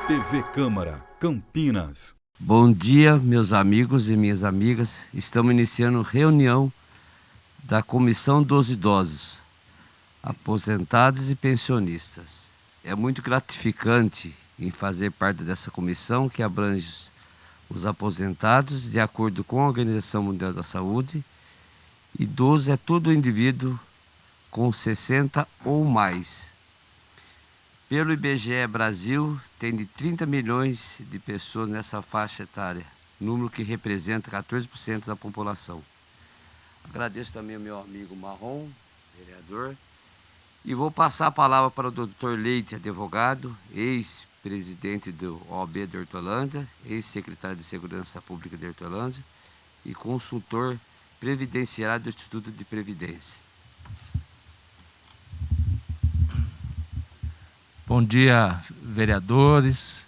TV Câmara, Campinas. Bom dia, meus amigos e minhas amigas. Estamos iniciando reunião da Comissão dos Idosos, Aposentados e Pensionistas. É muito gratificante em fazer parte dessa comissão que abrange os aposentados de acordo com a Organização Mundial da Saúde. Idoso é todo indivíduo com 60 ou mais. Pelo IBGE Brasil, tem de 30 milhões de pessoas nessa faixa etária, número que representa 14% da população. Agradeço também ao meu amigo Marrom, vereador, e vou passar a palavra para o Dr. Leite, advogado, ex-presidente do OAB de Hortolândia, ex-secretário de Segurança Pública de Hortolândia e consultor previdenciário do Instituto de Previdência. Bom dia, vereadores.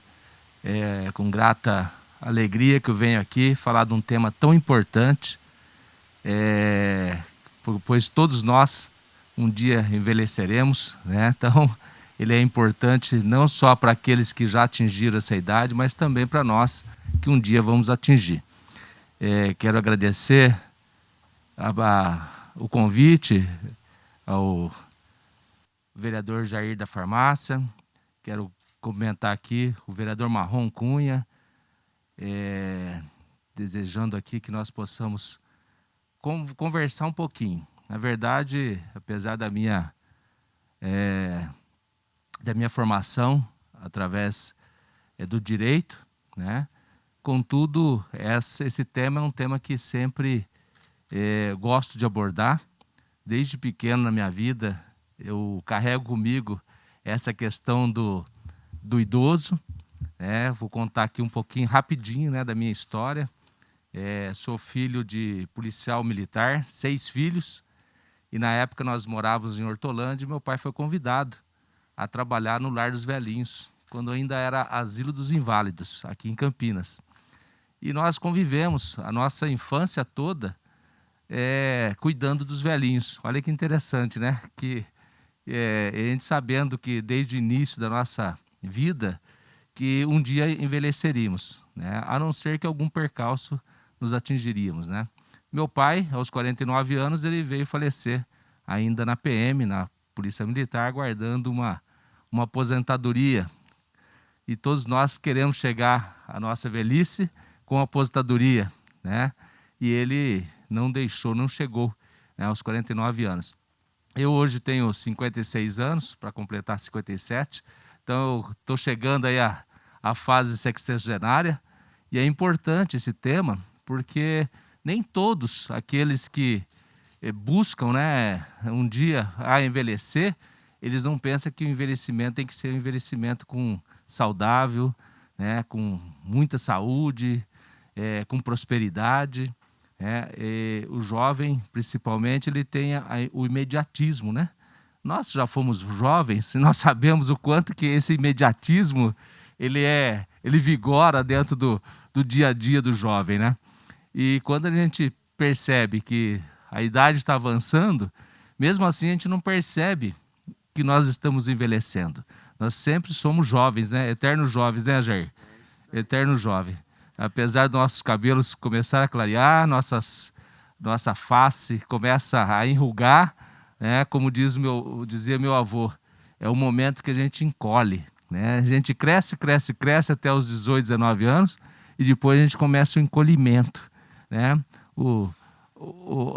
É com grata alegria que eu venho aqui falar de um tema tão importante, pois todos nós um dia envelheceremos, né? Então, ele é importante não só para aqueles que já atingiram essa idade, mas também para nós que um dia vamos atingir. Quero agradecer o convite ao vereador Jair da Farmácia, quero comentar aqui o vereador Marrom Cunha, desejando aqui que nós possamos conversar um pouquinho. Na verdade, apesar da minha formação através do direito, né? Contudo, esse tema é um tema que sempre gosto de abordar. Desde pequeno na minha vida, eu carrego comigo essa questão do idoso. Vou contar aqui um pouquinho rapidinho, né, da minha história. Sou filho de policial militar, 6 filhos, e na época nós morávamos em Hortolândia e meu pai foi convidado a trabalhar no Lar dos Velhinhos, quando ainda era Asilo dos Inválidos, aqui em Campinas. E nós convivemos a nossa infância toda cuidando dos velhinhos. Olha que interessante, né? Que a gente sabendo que desde o início da nossa vida que um dia envelheceríamos, né? A não ser que algum percalço nos atingiríamos, né? Meu pai, aos 49 anos, ele veio falecer ainda na PM, na Polícia Militar, aguardando uma aposentadoria. E todos nós queremos chegar à nossa velhice com aposentadoria, né? E ele não deixou, não chegou, né, aos 49 anos. Eu hoje tenho 56 anos, para completar 57, então estou chegando aí à fase sexagenária, e é importante esse tema, porque nem todos aqueles que buscam, né, um dia a envelhecer, eles não pensam que o envelhecimento tem que ser um envelhecimento saudável, né, com muita saúde, com prosperidade. O jovem, principalmente, ele tem o imediatismo, né? Nós já fomos jovens e nós sabemos o quanto que esse imediatismo ele vigora dentro do dia a dia do jovem, né? E quando a gente percebe que a idade está avançando, mesmo assim a gente não percebe que nós estamos envelhecendo. Nós sempre somos jovens, né? Eternos jovens, né, Jair? Eterno jovem. Apesar dos nossos cabelos começar a clarear, nossa face começa a enrugar, né? Como dizia meu avô, é o momento que a gente encolhe, né? A gente cresce até os 18, 19 anos e depois a gente começa o encolhimento, né?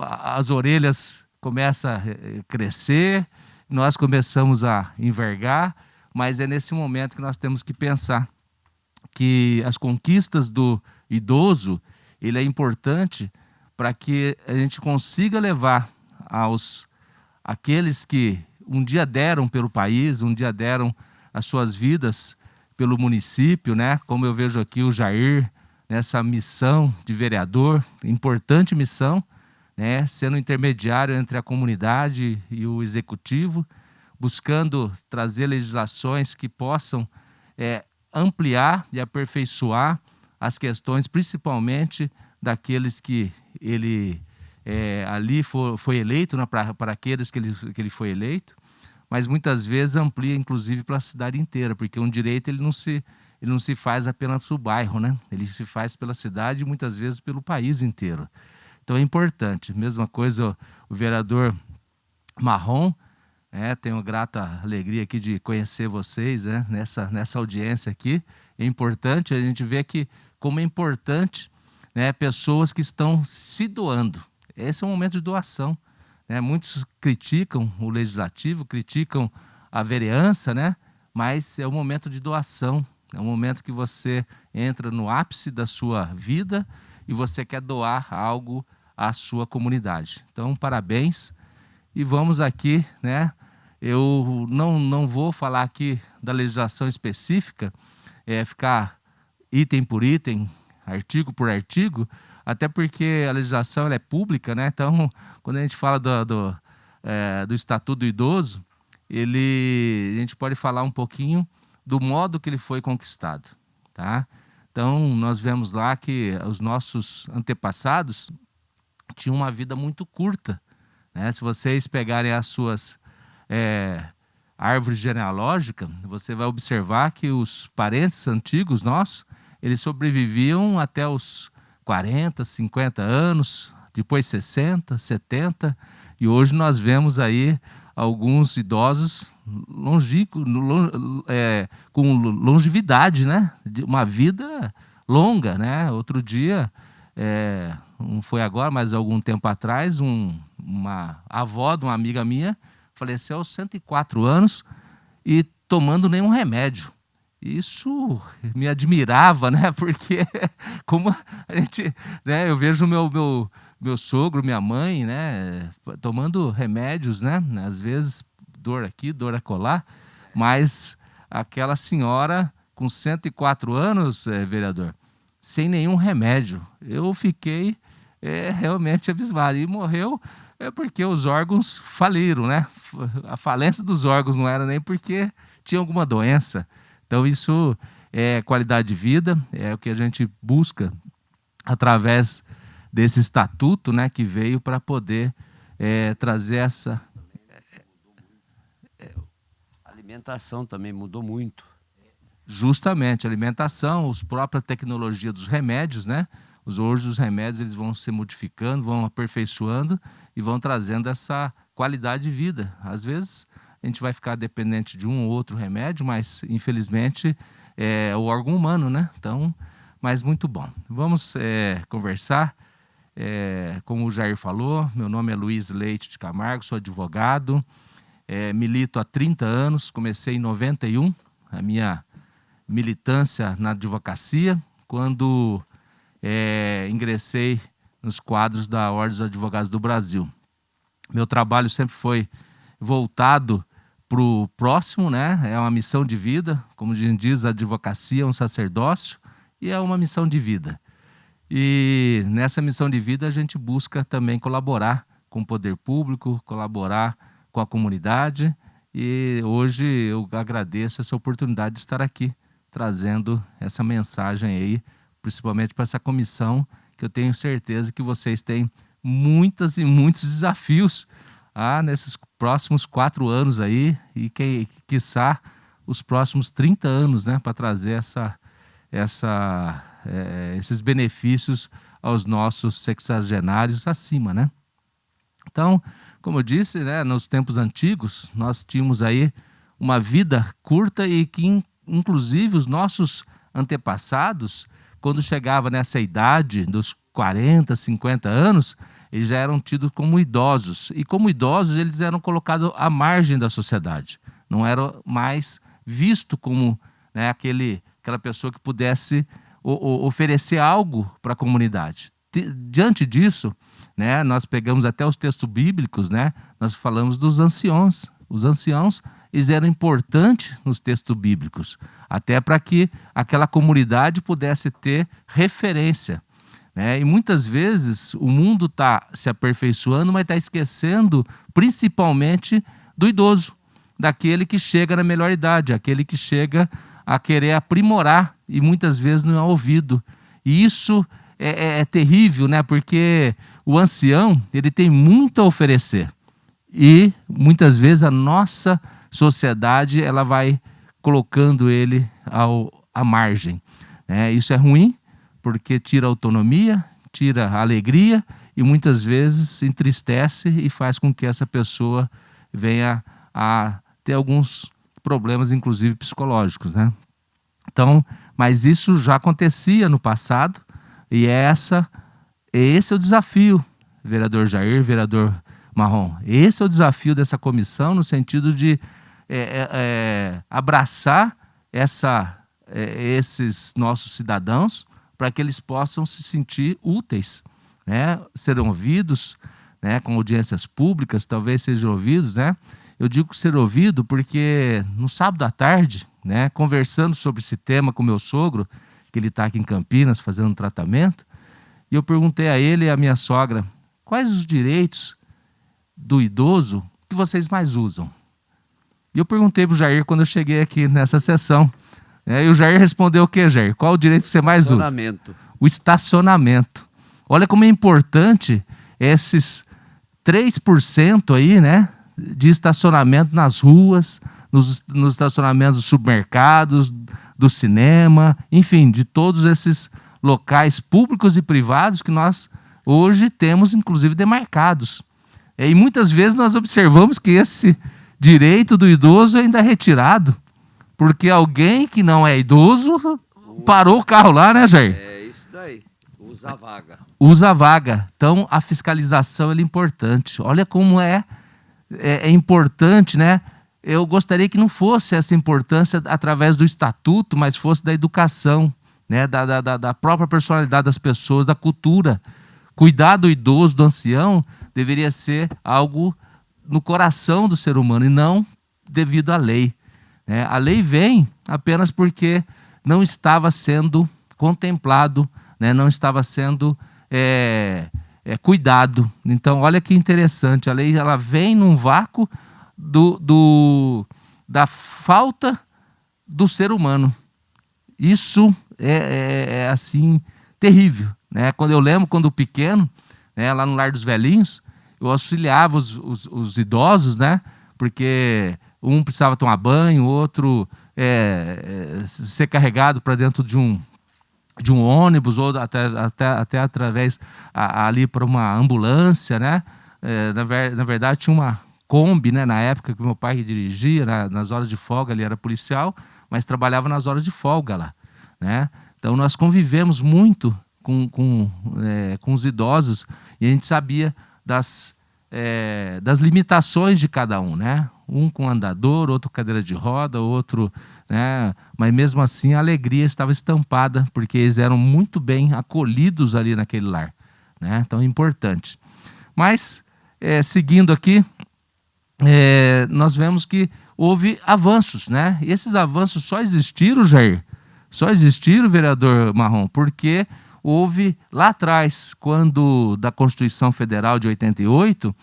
As orelhas começam a crescer, nós começamos a envergar, mas é nesse momento que nós temos que pensar que as conquistas do idoso, ele é importante para que a gente consiga levar aqueles que um dia deram pelo país, um dia deram as suas vidas pelo município, né? Como eu vejo aqui o Jair, nessa missão de vereador, importante missão, né? Sendo intermediário entre a comunidade e o executivo, buscando trazer legislações que possam ampliar e aperfeiçoar as questões, principalmente daqueles que ele ali foi eleito, né, para aqueles que ele foi eleito, mas muitas vezes amplia, inclusive, para a cidade inteira, porque um direito ele ele não se faz apenas para o bairro, né? Ele se faz pela cidade e muitas vezes pelo país inteiro. Então é importante. Mesma coisa o vereador Marrom, tenho grata alegria aqui de conhecer vocês, né, nessa audiência aqui. É importante a gente ver que como é importante, né, pessoas que estão se doando. Esse é um momento de doação, né? Muitos criticam o legislativo, criticam a vereança, né? Mas é um momento de doação. É um momento que você entra no ápice da sua vida e você quer doar algo à sua comunidade. Então, parabéns. E vamos aqui, né? Eu não vou falar aqui da legislação específica, ficar item por item, artigo por artigo, até porque a legislação ela é pública, né? Então, quando a gente fala do Estatuto do Idoso, a gente pode falar um pouquinho do modo que ele foi conquistado, tá? Então, nós vemos lá que os nossos antepassados tinham uma vida muito curta, né? Se vocês pegarem as suas árvores genealógicas, você vai observar que os parentes antigos nossos, eles sobreviviam até os 40, 50 anos, depois 60, 70, e hoje nós vemos aí alguns idosos com longevidade, né? Uma vida longa, né? Outro dia, não foi agora, mas algum tempo atrás, uma avó de uma amiga minha faleceu aos 104 anos e tomando nenhum remédio. Isso me admirava, né? Porque como a gente, né? Eu vejo meu sogro, minha mãe, né? Tomando remédios, né? Às vezes dor aqui, dor acolá, mas aquela senhora com 104 anos, vereador, sem nenhum remédio. Eu fiquei realmente abismado. E morreu porque os órgãos faliram, né? A falência dos órgãos não era nem porque tinha alguma doença. Então, isso é qualidade de vida, é o que a gente busca através desse estatuto, né, que veio para poder trazer essa... A alimentação também mudou muito. Justamente, a alimentação, a própria tecnologia dos remédios, né? Hoje os remédios eles vão se modificando, vão aperfeiçoando e vão trazendo essa qualidade de vida. Às vezes a gente vai ficar dependente de um ou outro remédio, mas infelizmente é o órgão humano, né? Então, mas muito bom. Vamos conversar. Como o Jair falou, meu nome é Luiz Leite de Camargo, sou advogado, milito há 30 anos, comecei em 91, a minha militância na advocacia, quando ingressei nos quadros da Ordem dos Advogados do Brasil. Meu trabalho sempre foi voltado para o próximo, né? É uma missão de vida, como a gente diz, a advocacia é um sacerdócio e é uma missão de vida. E nessa missão de vida a gente busca também colaborar com o poder público, colaborar com a comunidade, e hoje eu agradeço essa oportunidade de estar aqui, trazendo essa mensagem aí, principalmente para essa comissão, que eu tenho certeza que vocês têm muitos e muitos desafios nesses próximos 4 anos aí, e quiçá os próximos 30 anos, né, para trazer esses benefícios aos nossos sexagenários acima, né? Então, como eu disse, né, nos tempos antigos, nós tínhamos aí uma vida curta e que, inclusive, os nossos antepassados, quando chegava nessa idade dos 40, 50 anos, eles já eram tidos como idosos. E como idosos, eles eram colocados à margem da sociedade. Não eram mais vistos como, né, aquela pessoa que pudesse oferecer algo para a comunidade. Diante disso, né, nós pegamos até os textos bíblicos, né, nós falamos dos anciãos. Os anciãos, eles eram importantes nos textos bíblicos, até para que aquela comunidade pudesse ter referência, né? E muitas vezes o mundo está se aperfeiçoando, mas está esquecendo principalmente do idoso, daquele que chega na melhor idade, aquele que chega a querer aprimorar e muitas vezes não é ouvido. E isso é terrível, né? Porque o ancião ele tem muito a oferecer e muitas vezes a nossa sociedade ela vai colocando ele à margem. Isso é ruim, porque tira a autonomia, tira a alegria e muitas vezes entristece e faz com que essa pessoa venha a ter alguns problemas, inclusive psicológicos, né? Então, mas isso já acontecia no passado e esse é o desafio, vereador Jair, vereador Marrom. Esse é o desafio dessa comissão no sentido de abraçar esses nossos cidadãos para que eles possam se sentir úteis, né? Serão ouvidos, né? Com audiências públicas, talvez sejam ouvidos, né? Eu digo ser ouvido porque no sábado à tarde, né, conversando sobre esse tema com meu sogro, que ele está aqui em Campinas fazendo um tratamento, e eu perguntei a ele e a minha sogra, quais os direitos do idoso que vocês mais usam? E eu perguntei para o Jair quando eu cheguei aqui nessa sessão. E o Jair respondeu o quê, Jair? Qual o direito que você mais usa? Estacionamento. O estacionamento. Olha como é importante esses 3% aí, né, de estacionamento nas ruas, nos estacionamentos dos supermercados, do cinema, enfim, de todos esses locais públicos e privados que nós hoje temos, inclusive, demarcados. E muitas vezes nós observamos que esse direito do idoso ainda é retirado, porque alguém que não é idoso parou o carro lá, né, Jair? É isso daí, usa a vaga. Usa a vaga. Então, a fiscalização é importante. Olha como é importante, né? Eu gostaria que não fosse essa importância através do estatuto, mas fosse da educação, né? Da própria personalidade das pessoas, da cultura. Cuidar do idoso, do ancião, deveria ser algo no coração do ser humano e não devido à lei. A lei vem apenas porque não estava sendo contemplado, né? Não estava sendo cuidado. Então, olha que interessante, a lei ela vem num vácuo da falta do ser humano. Isso é assim, terrível, né? Quando eu lembro, quando pequeno, né, lá no Lar dos Velhinhos, eu auxiliava os idosos, né? Porque um precisava tomar banho, o outro ser carregado para dentro de um ônibus, ou até através ali para uma ambulância, né? Na verdade, tinha uma Kombi, né, na época que meu pai dirigia, nas horas de folga, ele era policial, mas trabalhava nas horas de folga lá, né? Então, nós convivemos muito com os idosos e a gente sabia das limitações de cada um, né? Um com andador, outro com cadeira de roda, outro, né? Mas mesmo assim a alegria estava estampada, porque eles eram muito bem acolhidos ali naquele lar, né? Então é importante. Mas, seguindo aqui, nós vemos que houve avanços, né? E esses avanços só existiram, Jair, só existiram, vereador Marrom, porque houve lá atrás, quando da Constituição Federal de 88,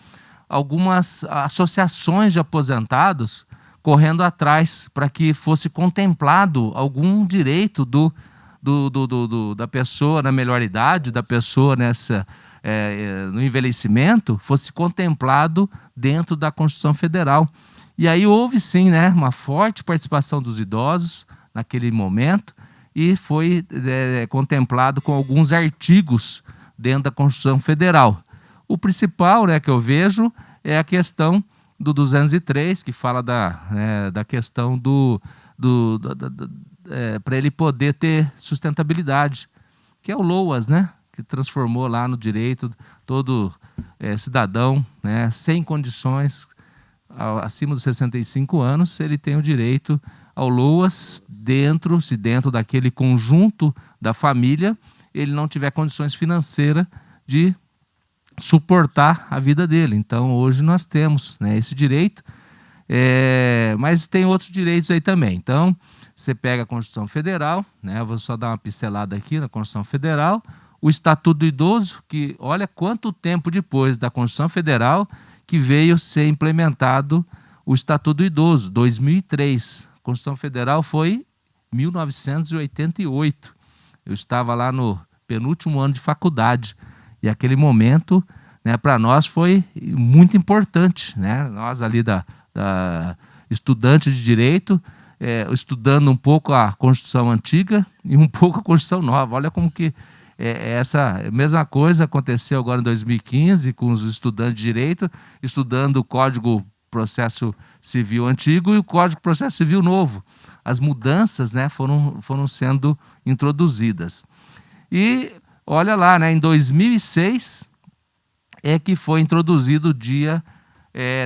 algumas associações de aposentados correndo atrás para que fosse contemplado algum direito da pessoa na melhor idade, da pessoa no envelhecimento, fosse contemplado dentro da Constituição Federal. E aí houve sim, né, uma forte participação dos idosos naquele momento e foi contemplado com alguns artigos dentro da Constituição Federal. O principal, né, que eu vejo é a questão do 203, que fala da questão para ele poder ter sustentabilidade, que é o LOAS, né, que transformou lá no direito todo cidadão, né, sem condições, acima dos 65 anos, ele tem o direito ao LOAS se dentro daquele conjunto da família, ele não tiver condições financeiras de suportar a vida dele. Então, hoje nós temos, né, esse direito, mas tem outros direitos aí também. Então, você pega a Constituição Federal, né, eu vou só dar uma pincelada aqui na Constituição Federal, o Estatuto do Idoso, que olha quanto tempo depois da Constituição Federal que veio ser implementado o Estatuto do Idoso, 2003. A Constituição Federal foi 1988. Eu estava lá no penúltimo ano de faculdade. E aquele momento, né, para nós foi muito importante, né? Nós ali da estudante de direito, estudando um pouco a Constituição antiga e um pouco a Constituição nova. Olha como que essa mesma coisa aconteceu agora em 2015 com os estudantes de Direito, estudando o Código Processo Civil antigo e o Código Processo Civil novo. As mudanças, né, foram sendo introduzidas. E olha lá, né, em 2006 é que foi introduzido o Dia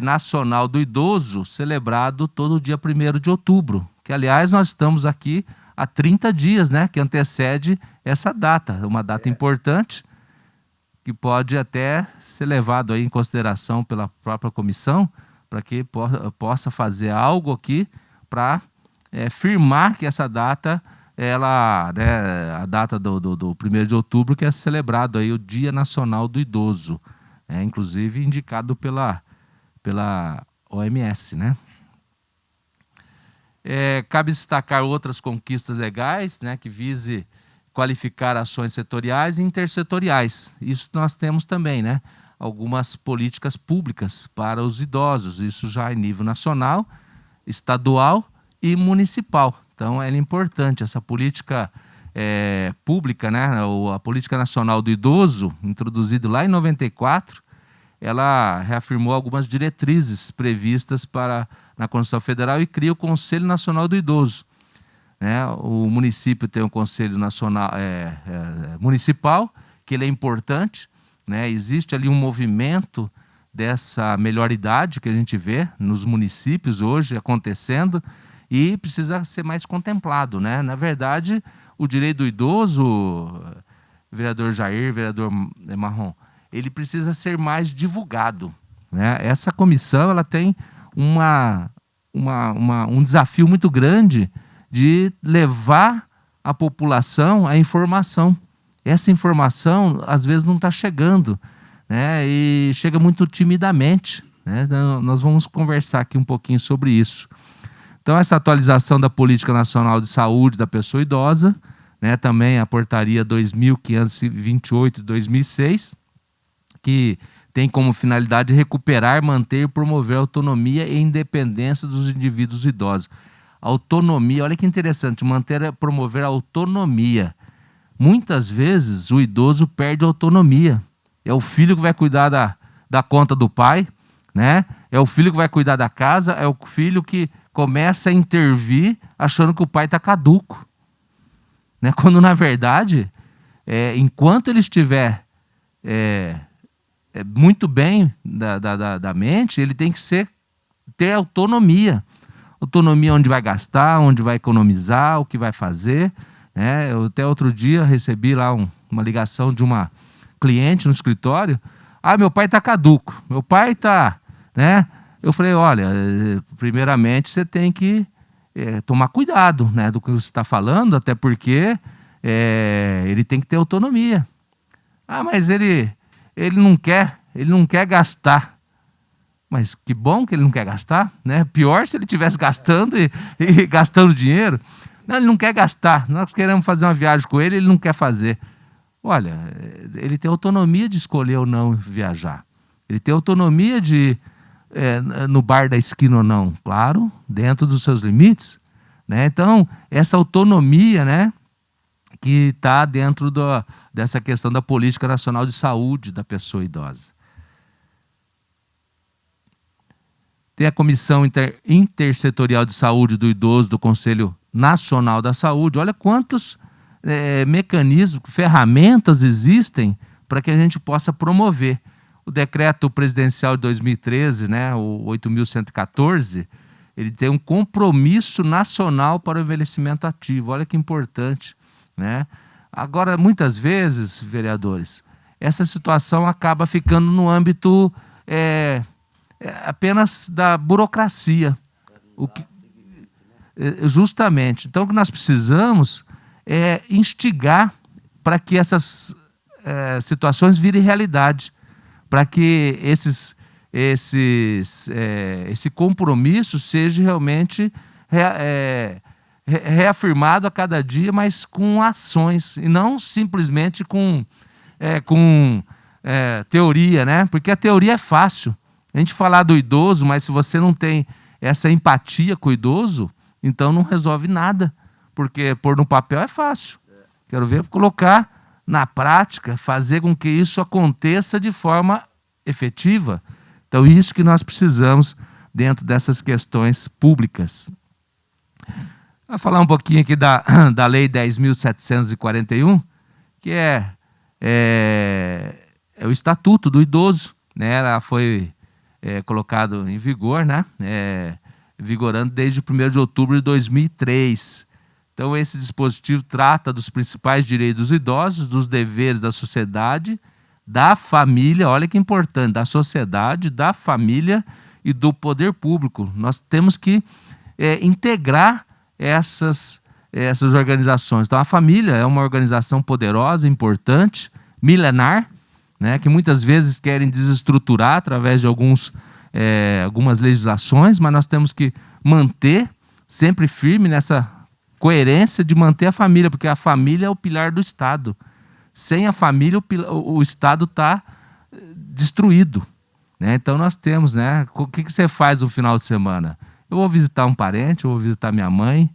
Nacional do Idoso, celebrado todo dia 1º de outubro, que aliás nós estamos aqui há 30 dias, né, que antecede essa data, uma data importante, que pode até ser levado aí em consideração pela própria comissão, para que possa fazer algo aqui para firmar que essa data, a data do 1º de outubro, que é celebrado aí o Dia Nacional do Idoso, inclusive indicado pela OMS, né? Cabe destacar outras conquistas legais, né, que vise qualificar ações setoriais e intersetoriais. Isso nós temos também, né? Algumas políticas públicas para os idosos, isso já em nível nacional, estadual e municipal. Então é importante essa política pública, né? A Política Nacional do Idoso, introduzida lá em 94, ela reafirmou algumas diretrizes previstas na Constituição Federal e cria o Conselho Nacional do Idoso. O município tem um Conselho Nacional Municipal, que ele é importante, né? Existe ali um movimento dessa melhoridade que a gente vê nos municípios hoje acontecendo e precisa ser mais contemplado, né? Na verdade, o direito do idoso, vereador Jair, vereador Marrom, ele precisa ser mais divulgado, né? Essa comissão ela tem um desafio muito grande de levar a população à informação. Essa informação, às vezes, não está chegando, né? E chega muito timidamente, né? Então, nós vamos conversar aqui um pouquinho sobre isso. Então, essa atualização da Política Nacional de Saúde da Pessoa Idosa, né? Também a Portaria 2528 de 2006, que tem como finalidade recuperar, manter e promover a autonomia e independência dos indivíduos idosos. Autonomia, olha que interessante, manter e promover a autonomia. Muitas vezes o idoso perde a autonomia. É o filho que vai cuidar da conta do pai, né? É o filho que vai cuidar da casa, é o filho que começa a intervir achando que o pai está caduco, né? Quando, na verdade, enquanto ele estiver muito bem da mente, ele tem que ter autonomia. Autonomia onde vai gastar, onde vai economizar, o que vai fazer. Eu até outro dia recebi lá uma ligação de uma cliente no escritório. Meu pai está caduco, meu pai está... né? Eu falei, olha, primeiramente você tem que tomar cuidado, né, do que você está falando, até porque ele tem que ter autonomia. Mas ele não quer gastar. Mas que bom que ele não quer gastar, né? Pior se ele estivesse gastando e gastando dinheiro. Não, ele não quer gastar. Nós queremos fazer uma viagem com ele não quer fazer. Olha, ele tem autonomia de escolher ou não viajar. Ele tem autonomia de no bar da esquina ou não. Claro, dentro dos seus limites, né? Então, essa autonomia, né, que está dentro dessa questão da Política Nacional de Saúde da Pessoa Idosa. Tem a Comissão Intersetorial de Saúde do Idoso do Conselho Nacional da Saúde. Olha quantos mecanismos, ferramentas existem para que a gente possa promover. O decreto presidencial de 2013, né, o 8.114, ele tem um compromisso nacional para o envelhecimento ativo. Olha que importante, né? Agora, muitas vezes, vereadores, essa situação acaba ficando no âmbito apenas da burocracia. Justamente. Então, o que nós precisamos é instigar para que essas situações virem realidade, para que esse compromisso seja realmente reafirmado a cada dia, mas com ações, e não simplesmente com teoria, né? Porque a teoria é fácil. A gente falar do idoso, mas se você não tem essa empatia com o idoso, Então não resolve nada, porque pôr no papel é fácil. Quero ver colocar na prática, fazer com que isso aconteça de forma efetiva. Então isso que nós precisamos dentro dessas questões públicas. Vou falar um pouquinho aqui da Lei 10.741, que é o Estatuto do Idoso, né? Ela foi colocado em vigor, né? Vigorando desde o 1º de outubro de 2003. Então, esse dispositivo trata dos principais direitos dos idosos, dos deveres da sociedade, da família, olha que importante, da sociedade, da família e do poder público. Nós temos que integrar essas organizações. Então, a família é uma organização poderosa, importante, milenar, né, que muitas vezes querem desestruturar através de algumas legislações, mas nós temos que manter sempre firme nessa coerência de manter a família, porque a família é o pilar do Estado. Sem a família, o Estado está destruído, né? Então nós temos, né? O que você faz no final de semana? Eu vou visitar um parente, eu vou visitar minha mãe,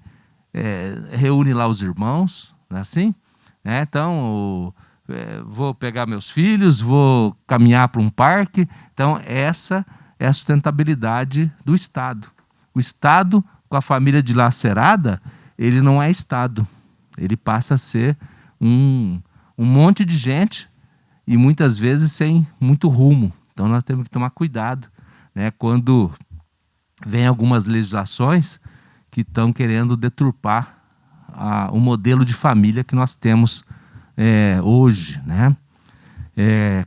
reúne lá os irmãos, não é assim? Né? Então, vou pegar meus filhos, vou caminhar para um parque. Então, essa é a sustentabilidade do Estado. O Estado, com a família dilacerada, ele não é Estado. Ele passa a ser um monte de gente e muitas vezes sem muito rumo. Então, nós temos que tomar cuidado, né, quando vem algumas legislações que estão querendo deturpar o modelo de família que nós temos hoje, né?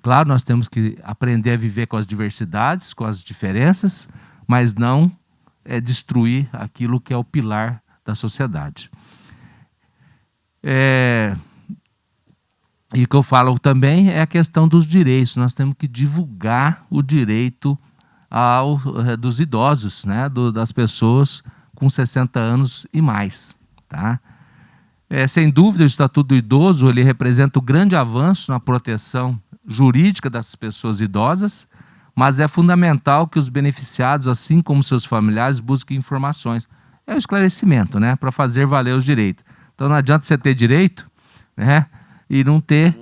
Claro, nós temos que aprender a viver com as diversidades, com as diferenças, mas não destruir aquilo que é o pilar da sociedade. E o que eu falo também é a questão dos direitos. Nós temos que divulgar o direito dos idosos, né? Das pessoas com 60 anos e mais, tá? Sem dúvida, o Estatuto do Idoso ele representa um grande avanço na proteção jurídica das pessoas idosas, mas é fundamental que os beneficiados, assim como seus familiares, busquem informações. É o esclarecimento, né, para fazer valer os direitos. Então não adianta você ter direito, né, e não ter,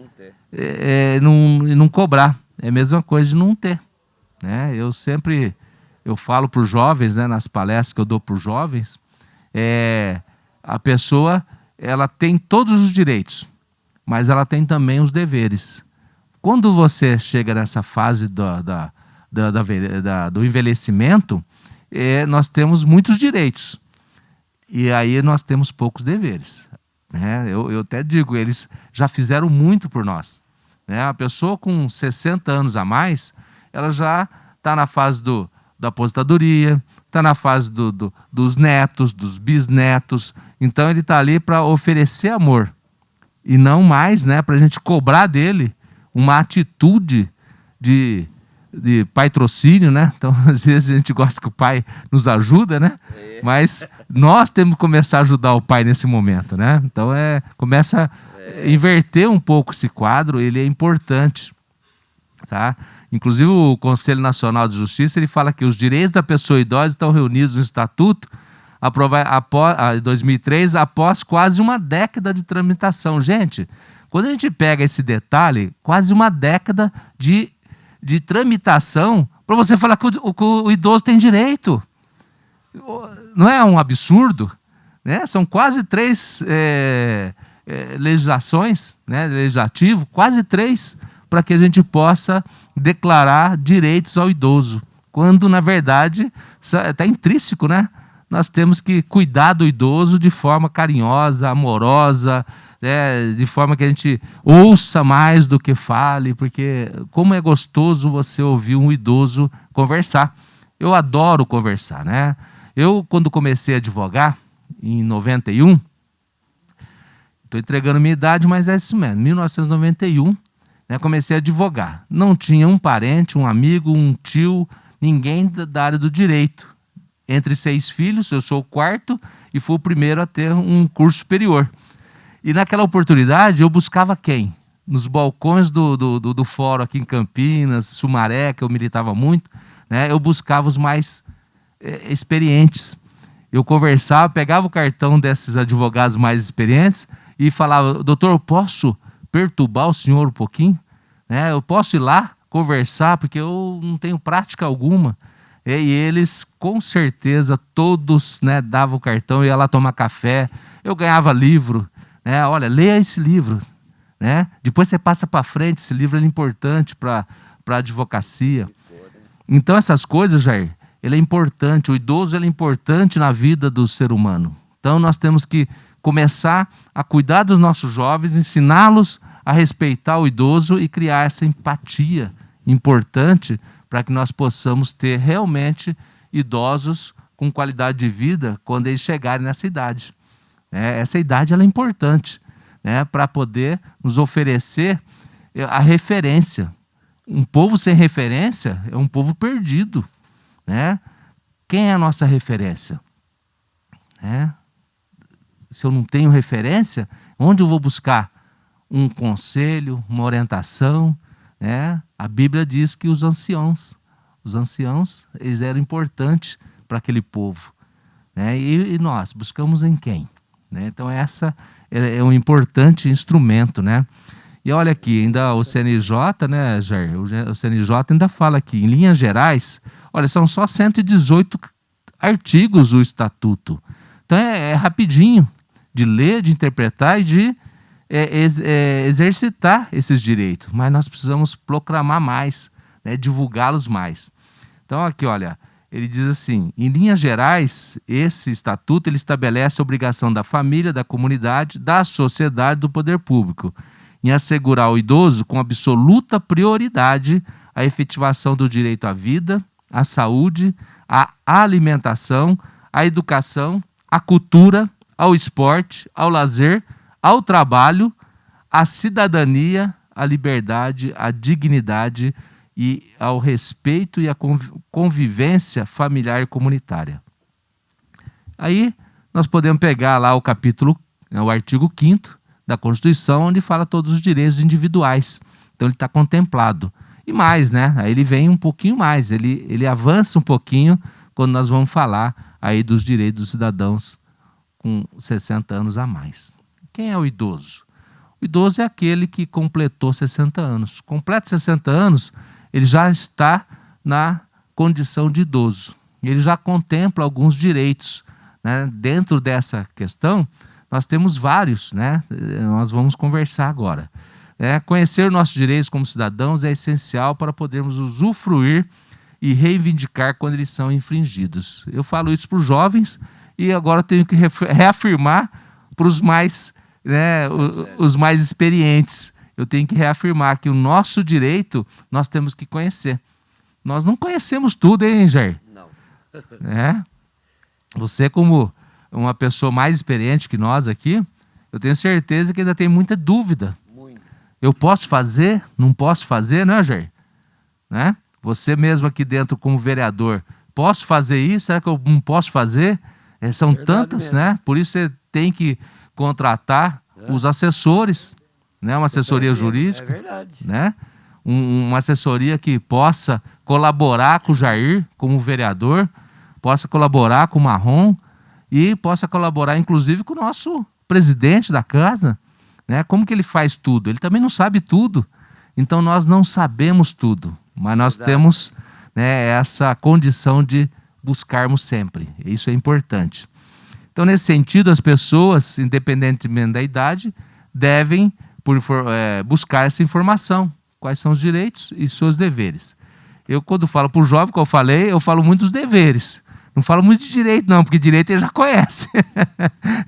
não cobrar. É a mesma coisa de não ter, né? Eu falo para os jovens, né, nas palestras que eu dou para os jovens, a pessoa ela tem todos os direitos, mas ela tem também os deveres. Quando você chega nessa fase do envelhecimento, nós temos muitos direitos e aí nós temos poucos deveres, né? Eu até digo, eles já fizeram muito por nós, né? A pessoa com 60 anos a mais, ela já está na fase da aposentadoria, está na fase dos netos, dos bisnetos. Então ele está ali para oferecer amor e não mais, né, para a gente cobrar dele uma atitude de patrocínio, né? Então às vezes a gente gosta que o pai nos ajuda, né? Mas nós temos que começar a ajudar o pai nesse momento, né? Então começa a inverter um pouco esse quadro, ele é importante. Tá? Inclusive o Conselho Nacional de Justiça ele fala que os direitos da pessoa idosa estão reunidos no Estatuto em 2003, após quase uma década de tramitação. Gente, quando a gente pega esse detalhe, quase uma década de tramitação para você falar que o idoso tem direito. Não é um absurdo? Né? São quase 3 legislações, né, legislativo, quase 3, para que a gente possa declarar direitos ao idoso, quando, na verdade, está intrínseco, né? Nós temos que cuidar do idoso de forma carinhosa, amorosa, né? De forma que a gente ouça mais do que fale, porque como é gostoso você ouvir um idoso conversar. Eu adoro conversar, né? Eu, quando comecei a advogar, em 91, estou entregando minha idade, mas é isso mesmo, 1991, né, comecei a advogar. Não tinha um parente, um amigo, um tio, ninguém da área do direito. Entre 6 filhos, eu sou o 4º e fui o primeiro a ter um curso superior. E naquela oportunidade eu buscava quem? Nos balcões do fórum aqui em Campinas, Sumaré, que eu militava muito, né, eu buscava os mais experientes. eu conversava, pegava o cartão desses advogados mais experientes e falava: doutor, eu posso perturbar o senhor um pouquinho? Né? Eu posso ir lá conversar, porque eu não tenho prática alguma. E eles, com certeza, todos, né, davam o cartão, ia lá tomar café, eu ganhava livro, né? Olha, leia esse livro, né? Depois você passa para frente, esse livro é importante para a advocacia. Então essas coisas, Jair, ele é importante, o idoso ele é importante na vida do ser humano. Então nós temos que começar a cuidar dos nossos jovens, ensiná-los a respeitar o idoso e criar essa empatia importante para que nós possamos ter realmente idosos com qualidade de vida quando eles chegarem nessa idade. Essa idade ela é importante, né, para poder nos oferecer a referência. Um povo sem referência é um povo perdido. Né? Quem é a nossa referência? Se eu não tenho referência, onde eu vou buscar um conselho, uma orientação? A Bíblia diz que os anciãos, eles eram importantes para aquele povo. E nós buscamos em quem? Então essa é um importante instrumento. E olha aqui, ainda o CNJ, né, Jair? O CNJ ainda fala aqui, em linhas gerais, olha, são só 118 artigos o estatuto. Então é rapidinho de ler, de interpretar e de exercitar esses direitos. Mas nós precisamos proclamar mais, divulgá-los mais. Então aqui, olha, ele diz assim: em linhas gerais, esse estatuto ele estabelece a obrigação da família, da comunidade, da sociedade, do poder público, em assegurar ao idoso com absoluta prioridade a efetivação do direito à vida, à saúde, à alimentação, à educação, à cultura, ao esporte, ao lazer, ao trabalho, à cidadania, à liberdade, à dignidade e ao respeito e à convivência familiar e comunitária. Aí nós podemos pegar lá o capítulo, o artigo 5º da Constituição, onde fala todos os direitos individuais. Então ele está contemplado. E mais, né? Aí ele vem um pouquinho mais, ele avança um pouquinho quando nós vamos falar aí dos direitos dos cidadãos com 60 anos a mais. Quem é o idoso? O idoso é aquele que completou 60 anos. Completa 60 anos, ele já está na condição de idoso. Ele já contempla alguns direitos. Dentro dessa questão, nós temos vários, nós vamos conversar agora. Conhecer nossos direitos como cidadãos é essencial para podermos usufruir e reivindicar quando eles são infringidos. Eu falo isso para os jovens e agora tenho que reafirmar para os mais, os mais experientes. Eu tenho que reafirmar que o nosso direito nós temos que conhecer. Nós não conhecemos tudo, hein, Jair? Não. Você, como uma pessoa mais experiente que nós aqui, eu tenho certeza que ainda tem muita dúvida. Muito. Eu posso fazer? Não posso fazer, não é, Jair? Você mesmo aqui dentro como vereador, posso fazer isso? Será que eu não posso fazer? São tantas, mesmo. Por isso você tem que contratar os assessores, uma assessoria jurídica. É verdade. Uma assessoria que possa colaborar com o Jair como vereador, possa colaborar com o Marrom e possa colaborar inclusive com o nosso presidente da casa. Como que ele faz tudo? Ele também não sabe tudo. Então nós não sabemos tudo, mas nós temos essa condição de buscarmos sempre. Isso é importante. Então, nesse sentido, as pessoas, independentemente da idade, devem buscar essa informação. Quais são os direitos e seus deveres. Eu, quando falo para o jovem, como eu falei, eu falo muito dos deveres. Não falo muito de direito, não, porque direito ele já conhece.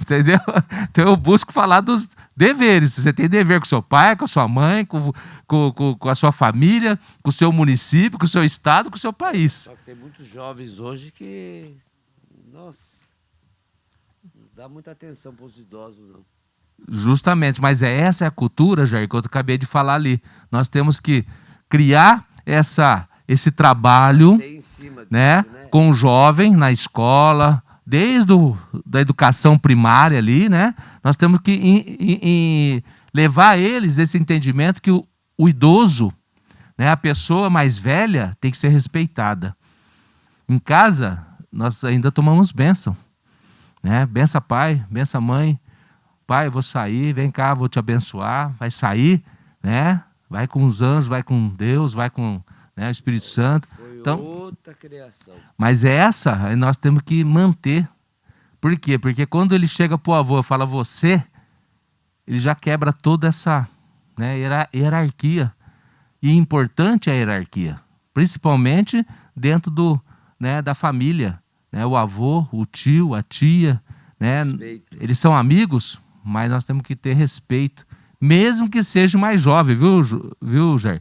Entendeu? Então eu busco falar dos deveres. Você tem dever com seu pai, com a sua mãe, com a sua família, com o seu município, com o seu estado, com o seu país. Só que tem muitos jovens hoje que, nossa, não dá muita atenção para os idosos, não. Justamente, mas essa é a cultura, Jair, que eu acabei de falar ali. Nós temos que criar esse trabalho, Tem em cima disso, com o jovem na escola, desde da educação primária ali, nós temos que levar a eles esse entendimento que o idoso, a pessoa mais velha, tem que ser respeitada. Em casa, nós ainda tomamos bênção. né? Bença pai, bença mãe. Pai, eu vou sair, vem cá, vou te abençoar. Vai sair, né? Vai com os anjos, vai com Deus, vai com, né, o Espírito Santo. Foi Então, outra criação. mas essa aí nós temos que manter. Por quê? Porque quando ele chega para o avô e fala você, ele já quebra toda essa, né, hierarquia. E importante a hierarquia, principalmente dentro né, da família. Né, o avô, o tio, a tia, né, eles são amigos, mas nós temos que ter respeito, mesmo que seja mais jovem, viu, Jair?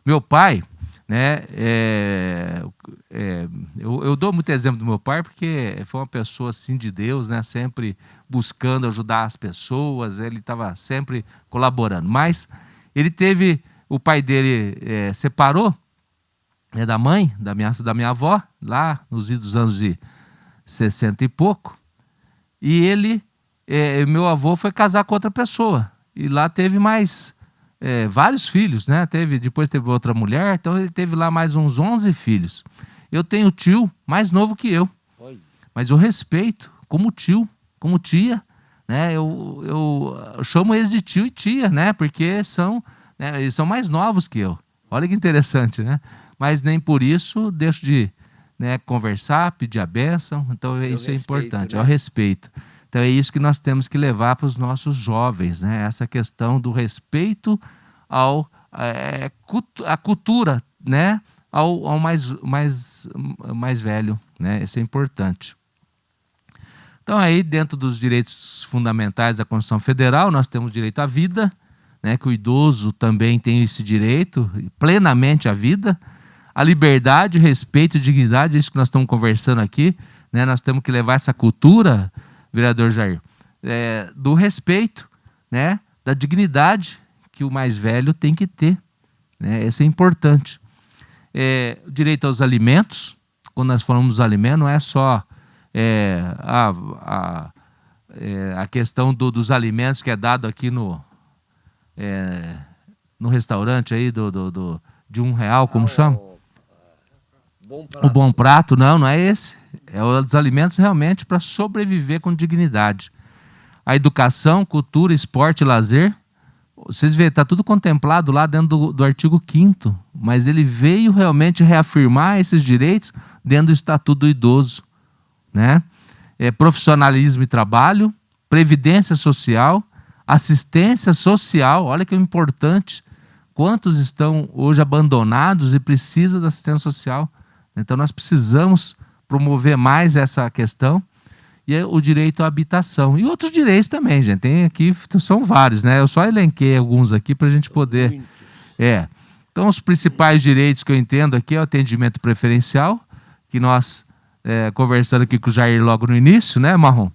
Meu pai, né, eu dou muito exemplo do meu pai, porque foi uma pessoa assim de Deus, né, sempre buscando ajudar as pessoas, ele estava sempre colaborando. Mas ele teve, o pai dele separou, né, da mãe, da minha avó, lá nos idos anos de 60 e pouco, e ele, meu avô foi casar com outra pessoa, e lá teve mais vários filhos, né? Depois teve outra mulher, então ele teve lá mais uns 11 filhos. Eu tenho tio mais novo que eu, mas eu respeito como tio, como tia, né? Eu chamo eles de tio e tia, né? Porque né, eles são mais novos que eu. Olha que interessante, né? Mas nem por isso deixo de, né, conversar, pedir a bênção. Então isso é importante, né? É o respeito. Então é isso que nós temos que levar para os nossos jovens, né? Essa questão do respeito à cultura, né? Ao mais velho, né? Isso é importante. Então aí dentro dos direitos fundamentais da Constituição Federal nós temos direito à vida, né? Que o idoso também tem esse direito, plenamente à vida, a liberdade, respeito e dignidade, é isso que nós estamos conversando aqui, né? Nós temos que levar essa cultura, vereador Jair, do respeito, né, da dignidade que o mais velho tem que ter, né? Isso é importante. O direito aos alimentos, quando nós falamos dos alimentos, não é só a questão dos alimentos que é dado aqui no restaurante aí de R$1, como chama? O bom prato, não é esse. É os alimentos realmente para sobreviver com dignidade. A educação, cultura, esporte e lazer, vocês veem, está tudo contemplado lá dentro do artigo 5º, mas ele veio realmente reafirmar esses direitos dentro do Estatuto do Idoso, né? Profissionalismo e trabalho, previdência social, assistência social, olha que importante, quantos estão hoje abandonados e precisam da assistência social. Então nós precisamos promover mais essa questão, e o direito à habitação. E outros direitos também, gente. Tem aqui, são vários, né? Eu só elenquei alguns aqui para a gente poder. Então, os principais direitos que eu entendo aqui é o atendimento preferencial, que nós, conversando aqui com o Jair logo no início, né, Marrom?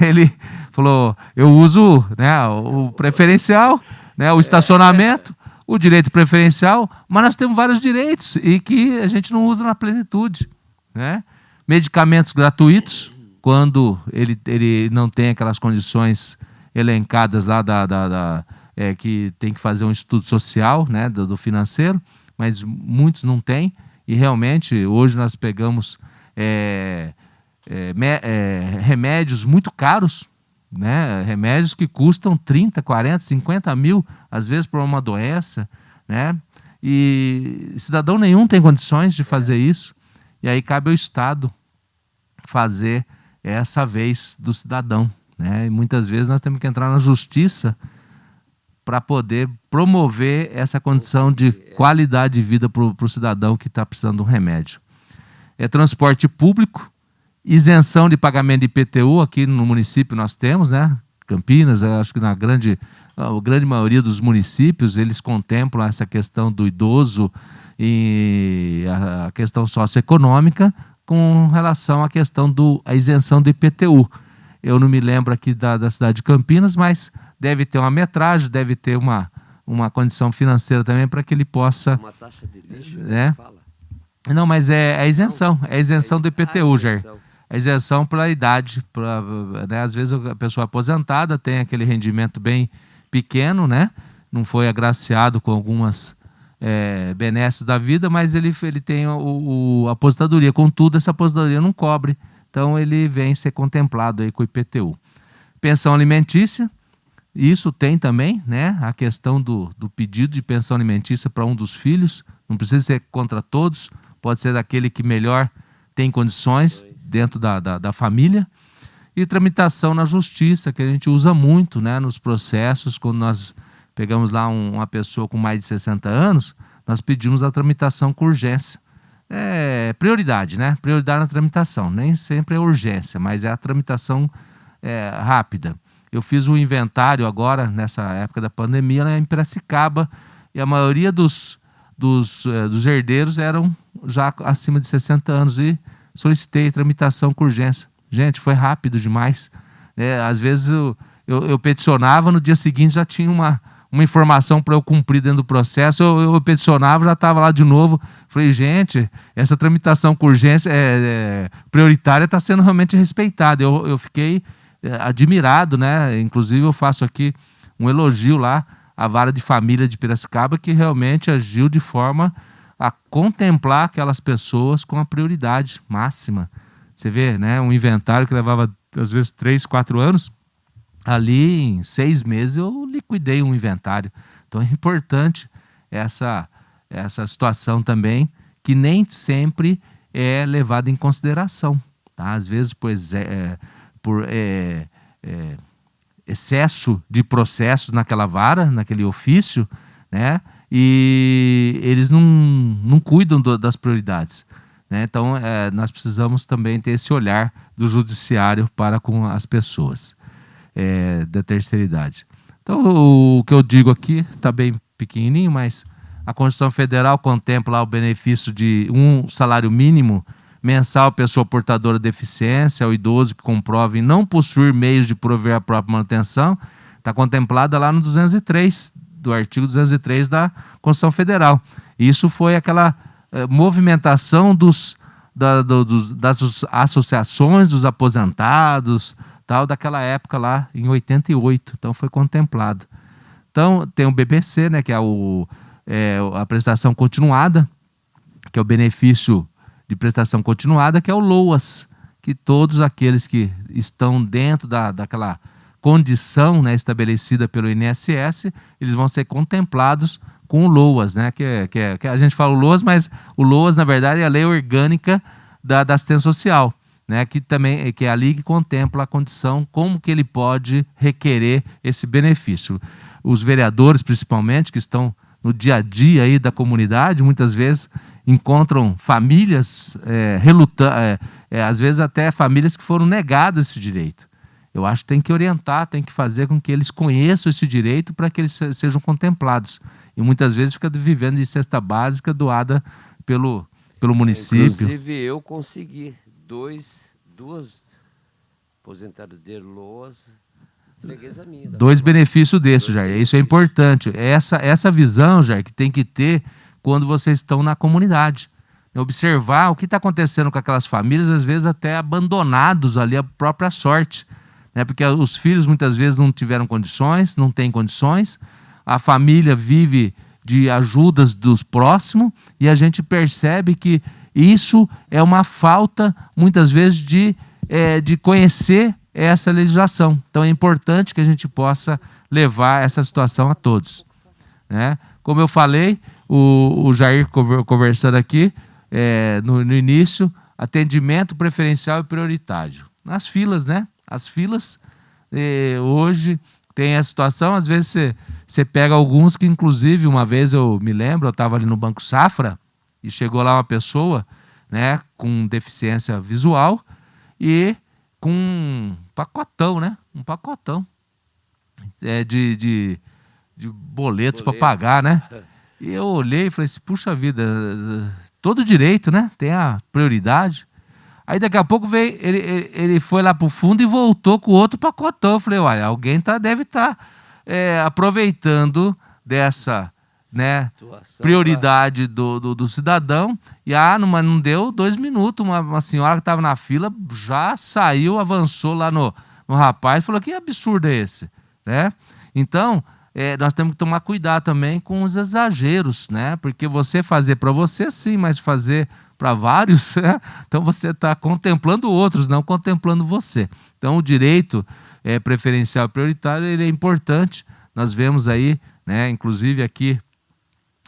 Ele falou, eu uso, né, o preferencial, né, o estacionamento, o direito preferencial, mas nós temos vários direitos e que a gente não usa na plenitude, né? Medicamentos gratuitos, quando ele não tem aquelas condições elencadas lá que tem que fazer um estudo social, né, do financeiro, mas muitos não têm, e realmente hoje nós pegamos remédios muito caros, né, remédios que custam 30, 40, 50 mil, às vezes por uma doença, né, e cidadão nenhum tem condições de fazer isso, e aí cabe ao Estado fazer essa vez do cidadão, né? E muitas vezes nós temos que entrar na justiça para poder promover essa condição de qualidade de vida para o cidadão que está precisando de um remédio. Transporte público, isenção de pagamento de IPTU, aqui no município nós temos, né? Campinas, acho que a grande maioria dos municípios, eles contemplam essa questão do idoso e a questão socioeconômica, com relação à questão da isenção do IPTU. Eu não me lembro aqui da cidade de Campinas, mas deve ter uma metragem, deve ter uma condição financeira também para que ele possa... Uma taxa de lixo, né? Fala. Não, mas é a isenção, é a isenção do IPTU, Jair. A isenção pela idade. Né? Às vezes a pessoa aposentada tem aquele rendimento bem pequeno, né? Não foi agraciado com algumas... benesses da vida, mas ele tem a aposentadoria. Contudo, essa aposentadoria não cobre então ele vem ser contemplado aí com o IPTU. Pensão alimentícia, isso tem também, né? A questão do pedido de pensão alimentícia para um dos filhos, não precisa ser contra todos, pode ser daquele que melhor tem condições dentro da família. E tramitação na justiça, que a gente usa muito, né, nos processos, quando nós pegamos lá uma pessoa com mais de 60 anos, nós pedimos a tramitação com urgência. É prioridade, né? Prioridade na tramitação, nem sempre é urgência, mas é a tramitação rápida. Eu fiz um inventário agora, nessa época da pandemia, lá em Piracicaba, e a maioria dos herdeiros eram já acima de 60 anos e solicitei tramitação com urgência. Gente, foi rápido demais. Às vezes eu peticionava, no dia seguinte já tinha uma informação para eu cumprir dentro do processo, eu peticionava, já estava lá de novo. Falei, gente, essa tramitação com urgência prioritária está sendo realmente respeitada. Eu fiquei admirado, né? Inclusive eu faço aqui um elogio lá à Vara de Família de Piracicaba, que realmente agiu de forma a contemplar aquelas pessoas com a prioridade máxima. Você vê, né? Um inventário que levava às vezes 3, 4 anos, ali em 6 meses eu liquidei um inventário. Então é importante essa situação também, que nem sempre é levada em consideração, tá? Às vezes, por excesso de processos naquela vara, naquele ofício, né? E eles não cuidam das prioridades, né? Então, nós precisamos também ter esse olhar do judiciário para com as pessoas da terceira idade. Então, o que eu digo aqui está bem pequenininho, mas a Constituição Federal contempla o benefício de um salário mínimo mensal à pessoa portadora de deficiência, ao idoso que comprove não possuir meios de prover a própria manutenção, está contemplada lá no 203, do artigo 203 da Constituição Federal. Isso foi aquela movimentação das associações dos aposentados, tal, daquela época lá em 88, então foi contemplado. Então tem o BBC, né, que é a prestação continuada, que é o benefício de prestação continuada, que é o LOAS, que todos aqueles que estão dentro daquela condição, né, estabelecida pelo INSS, eles vão ser contemplados com o LOAS, né, que a gente fala o LOAS, mas o LOAS, na verdade, é a Lei Orgânica da Assistência Social, né, que é ali que contempla a condição, como que ele pode requerer esse benefício. Os vereadores, principalmente, que estão no dia a dia aí da comunidade, muitas vezes encontram famílias às vezes até famílias que foram negadas esse direito. Eu acho que tem que orientar, tem que fazer com que eles conheçam esse direito para que eles sejam contemplados. E muitas vezes fica vivendo de cesta básica doada pelo município. Inclusive eu consegui duas aposentadorias LOAS, freguesa minha. 2 benefícios desses, Jair. Isso é importante. Essa visão, Jair, que tem que ter quando vocês estão na comunidade. Observar o que está acontecendo com aquelas famílias, às vezes até abandonados ali à própria sorte, né? Porque os filhos muitas vezes não tiveram condições, não têm condições, a família vive de ajudas dos próximos e a gente percebe que isso é uma falta, muitas vezes, de conhecer essa legislação. Então é importante que a gente possa levar essa situação a todos, né? Como eu falei, o Jair conversando aqui no início, atendimento preferencial e prioritário. Nas filas, né? As filas, hoje tem a situação, às vezes você pega alguns que, inclusive, uma vez eu me lembro, eu estava ali no Banco Safra e chegou lá uma pessoa, né, com deficiência visual e com um pacotão, né? Um pacotão de boletos para pagar, né? E eu olhei e falei assim, puxa vida, todo direito, né? Tem a prioridade. Aí daqui a pouco veio, ele foi lá para o fundo e voltou com outro pacotão. Eu falei, olha, alguém deve estar aproveitando dessa, né, prioridade do cidadão. E não deu 2 minutos, uma senhora que estava na fila já saiu, avançou lá no rapaz e falou, que absurdo é esse? Né? Então, nós temos que tomar cuidado também com os exageros, né? Porque você fazer para você, sim, mas fazer para vários, né? Então você está contemplando outros, não contemplando você. Então o direito preferencial prioritário, ele é importante. Nós vemos aí, né? Inclusive aqui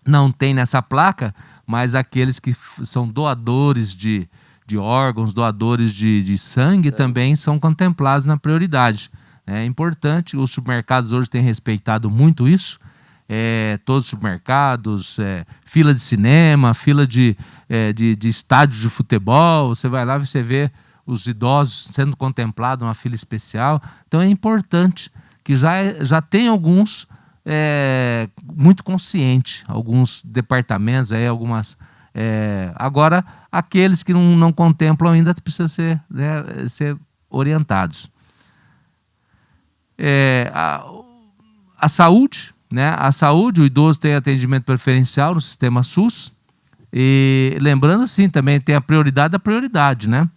não tem nessa placa, mas aqueles que são doadores de órgãos, doadores de sangue também são contemplados na prioridade. É importante, os supermercados hoje têm respeitado muito isso, todos os supermercados, fila de cinema, fila de estádio de futebol, você vai lá e você vê os idosos sendo contemplados numa fila especial. Então é importante que já tem alguns muito conscientes, alguns departamentos, algumas... agora, aqueles que não contemplam ainda precisam ser orientados. A saúde, né? A saúde, o idoso tem atendimento preferencial no sistema SUS. E lembrando assim, também tem a prioridade da prioridade, né?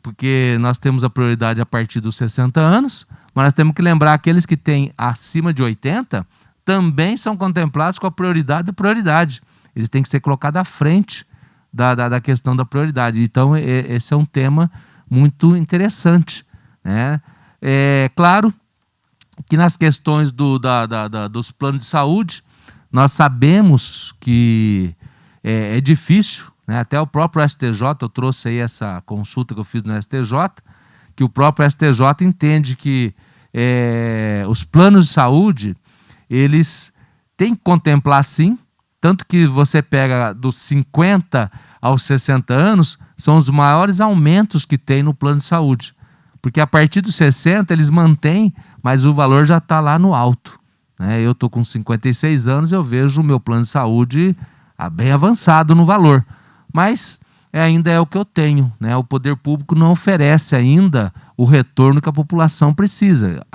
Porque nós temos a prioridade a partir dos 60 anos, mas nós temos que lembrar aqueles que têm acima de 80 também são contemplados com a prioridade da prioridade. Eles têm que ser colocados à frente da questão da prioridade. Então, esse é um tema muito interessante, né? Claro que nas questões dos planos de saúde, nós sabemos que é difícil, né? Até o próprio STJ, eu trouxe aí essa consulta que eu fiz no STJ, que o próprio STJ entende que os planos de saúde, eles têm que contemplar sim, tanto que você pega dos 50 aos 60 anos, são os maiores aumentos que tem no plano de saúde. Porque a partir dos 60 eles mantêm, mas o valor já está lá no alto, né? Eu estou com 56 anos, eu vejo o meu plano de saúde bem avançado no valor. Mas ainda é o que eu tenho, né? O poder público não oferece ainda o retorno que a população precisa.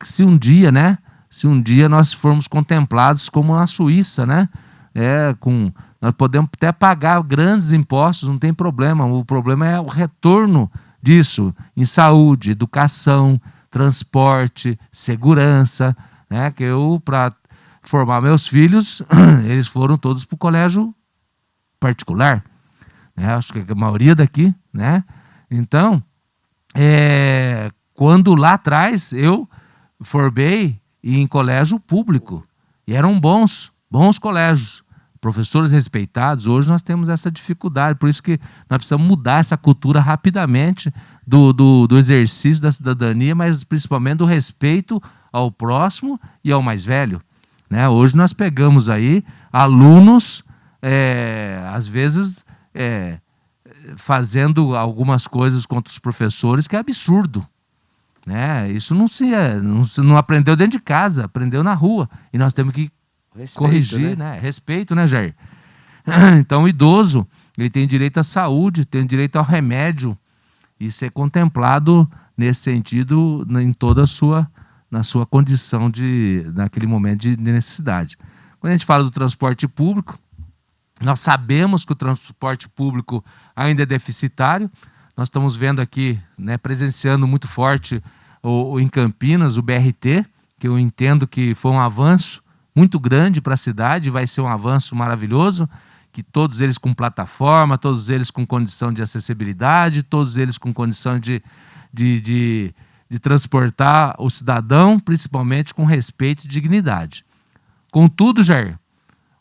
Se um dia nós formos contemplados como na Suíça, né? Nós podemos até pagar grandes impostos, não tem problema. O problema é o retorno disso em saúde, educação, transporte, segurança, né? Que para formar meus filhos, eles foram todos para o colégio particular, né? Acho que a maioria daqui, né? Então, quando lá atrás eu formei em colégio público, e eram bons colégios, professores respeitados. Hoje nós temos essa dificuldade, por isso que nós precisamos mudar essa cultura rapidamente do exercício da cidadania, mas principalmente do respeito ao próximo e ao mais velho, né? Hoje nós pegamos aí alunos, às vezes, fazendo algumas coisas contra os professores que é absurdo, né? Isso não aprendeu dentro de casa, aprendeu na rua, e nós temos que corrigir, né? Respeito, né, Jair? Então, o idoso, ele tem direito à saúde, tem direito ao remédio, e ser contemplado nesse sentido em toda na sua condição naquele momento de necessidade. Quando a gente fala do transporte público, nós sabemos que o transporte público ainda é deficitário. Nós estamos vendo aqui, né, presenciando muito forte em Campinas, o BRT, que eu entendo que foi um avanço muito grande para a cidade, vai ser um avanço maravilhoso, que todos eles com plataforma, todos eles com condição de acessibilidade, todos eles com condição de transportar o cidadão, principalmente com respeito e dignidade. Contudo, Jair,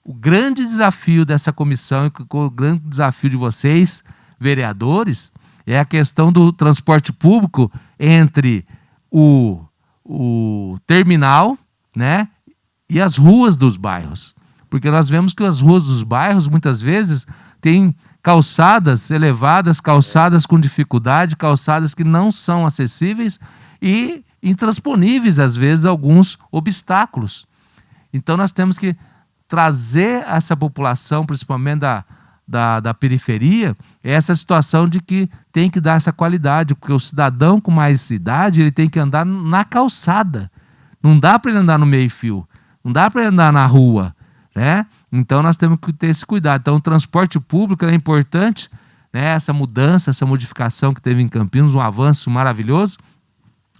o grande desafio dessa comissão, e o grande desafio de vocês, vereadores, é a questão do transporte público entre o terminal, né, e as ruas dos bairros. Porque nós vemos que as ruas dos bairros, muitas vezes, têm calçadas elevadas, calçadas com dificuldade, calçadas que não são acessíveis e intransponíveis, às vezes, alguns obstáculos. Então, nós temos que trazer essa população, principalmente da periferia, essa situação de que tem que dar essa qualidade, porque o cidadão com mais idade, ele tem que andar na calçada. Não dá para ele andar no meio-fio, não dá para ele andar na rua, né? Então nós temos que ter esse cuidado. Então o transporte público é importante, né? Essa mudança, essa modificação que teve em Campinas, um avanço maravilhoso,